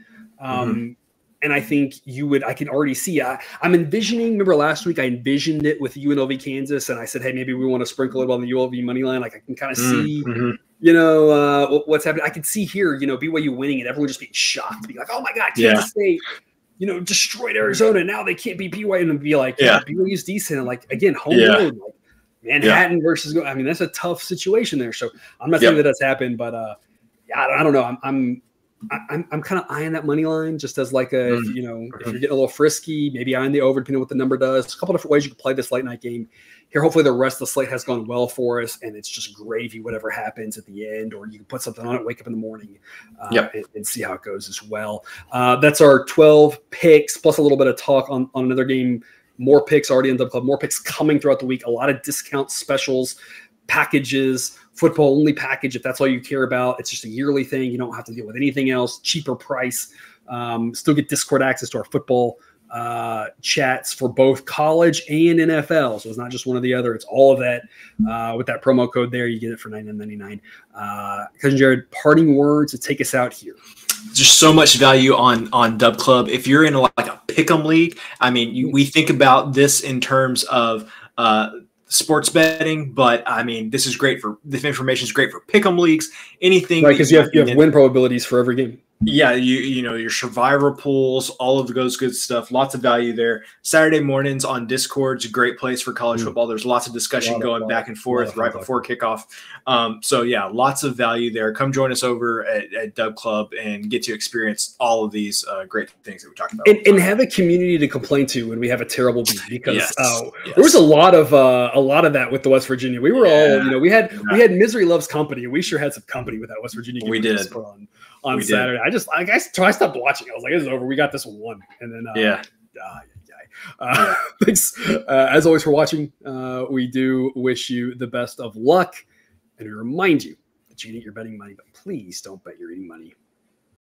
And I think I can already see. I'm envisioning. Remember last week, I envisioned it with UNLV Kansas, and I said, hey, maybe we want to sprinkle it on the UNLV money line. Like I can kind of see, what's happening. I can see here, BYU winning and everyone just being shocked, being like, oh my God, Kansas State, destroyed Arizona. Now they can't beat BYU, and be like, BYU's decent. And like again, home road, like Manhattan versus. I mean, that's a tough situation there. So I'm not saying that that's happened, but I don't know. I'm kind of eyeing that money line just as like if you're getting a little frisky, maybe eyeing the over, depending on what the number does. There's a couple different ways you can play this late night game here. Hopefully the rest of the slate has gone well for us, and it's just gravy, whatever happens at the end, or you can put something on it, wake up in the morning and see how it goes as well. That's our 12 picks plus a little bit of talk on another game. More picks already in the club, more picks coming throughout the week. A lot of discount specials, packages, football only package. If that's all you care about, it's just a yearly thing. You don't have to deal with anything else. Cheaper price. Still get Discord access to our football chats for both college and NFL. So it's not just one or the other. It's all of that. With that promo code there, you get it for $9.99. Cousin Jared, parting words to take us out here. Just so much value on Dub Club. If you're in like a pick'em league, I mean, we think about this in terms of sports betting, but I mean, this information is great for pick'em leagues. Anything, right? Because you have win probabilities for every game. Yeah, your survivor pools, all of those good stuff. Lots of value there. Saturday mornings on Discord's a great place for college football. There's lots of discussion going back and forth right before kickoff. So yeah, lots of value there. Come join us over at Dub Club and get to experience all of these great things that we talked about. And have a community to complain to when we have a terrible beat, because there was a lot of that with the West Virginia. We were all, we had misery loves company, and we sure had some company with that West Virginia game. We did. On Saturday. I stopped watching. I was like, "This is over. We got this one." And then, thanks as always for watching. We do wish you the best of luck, and we remind you that you can eat your betting money, but please don't bet your eating money.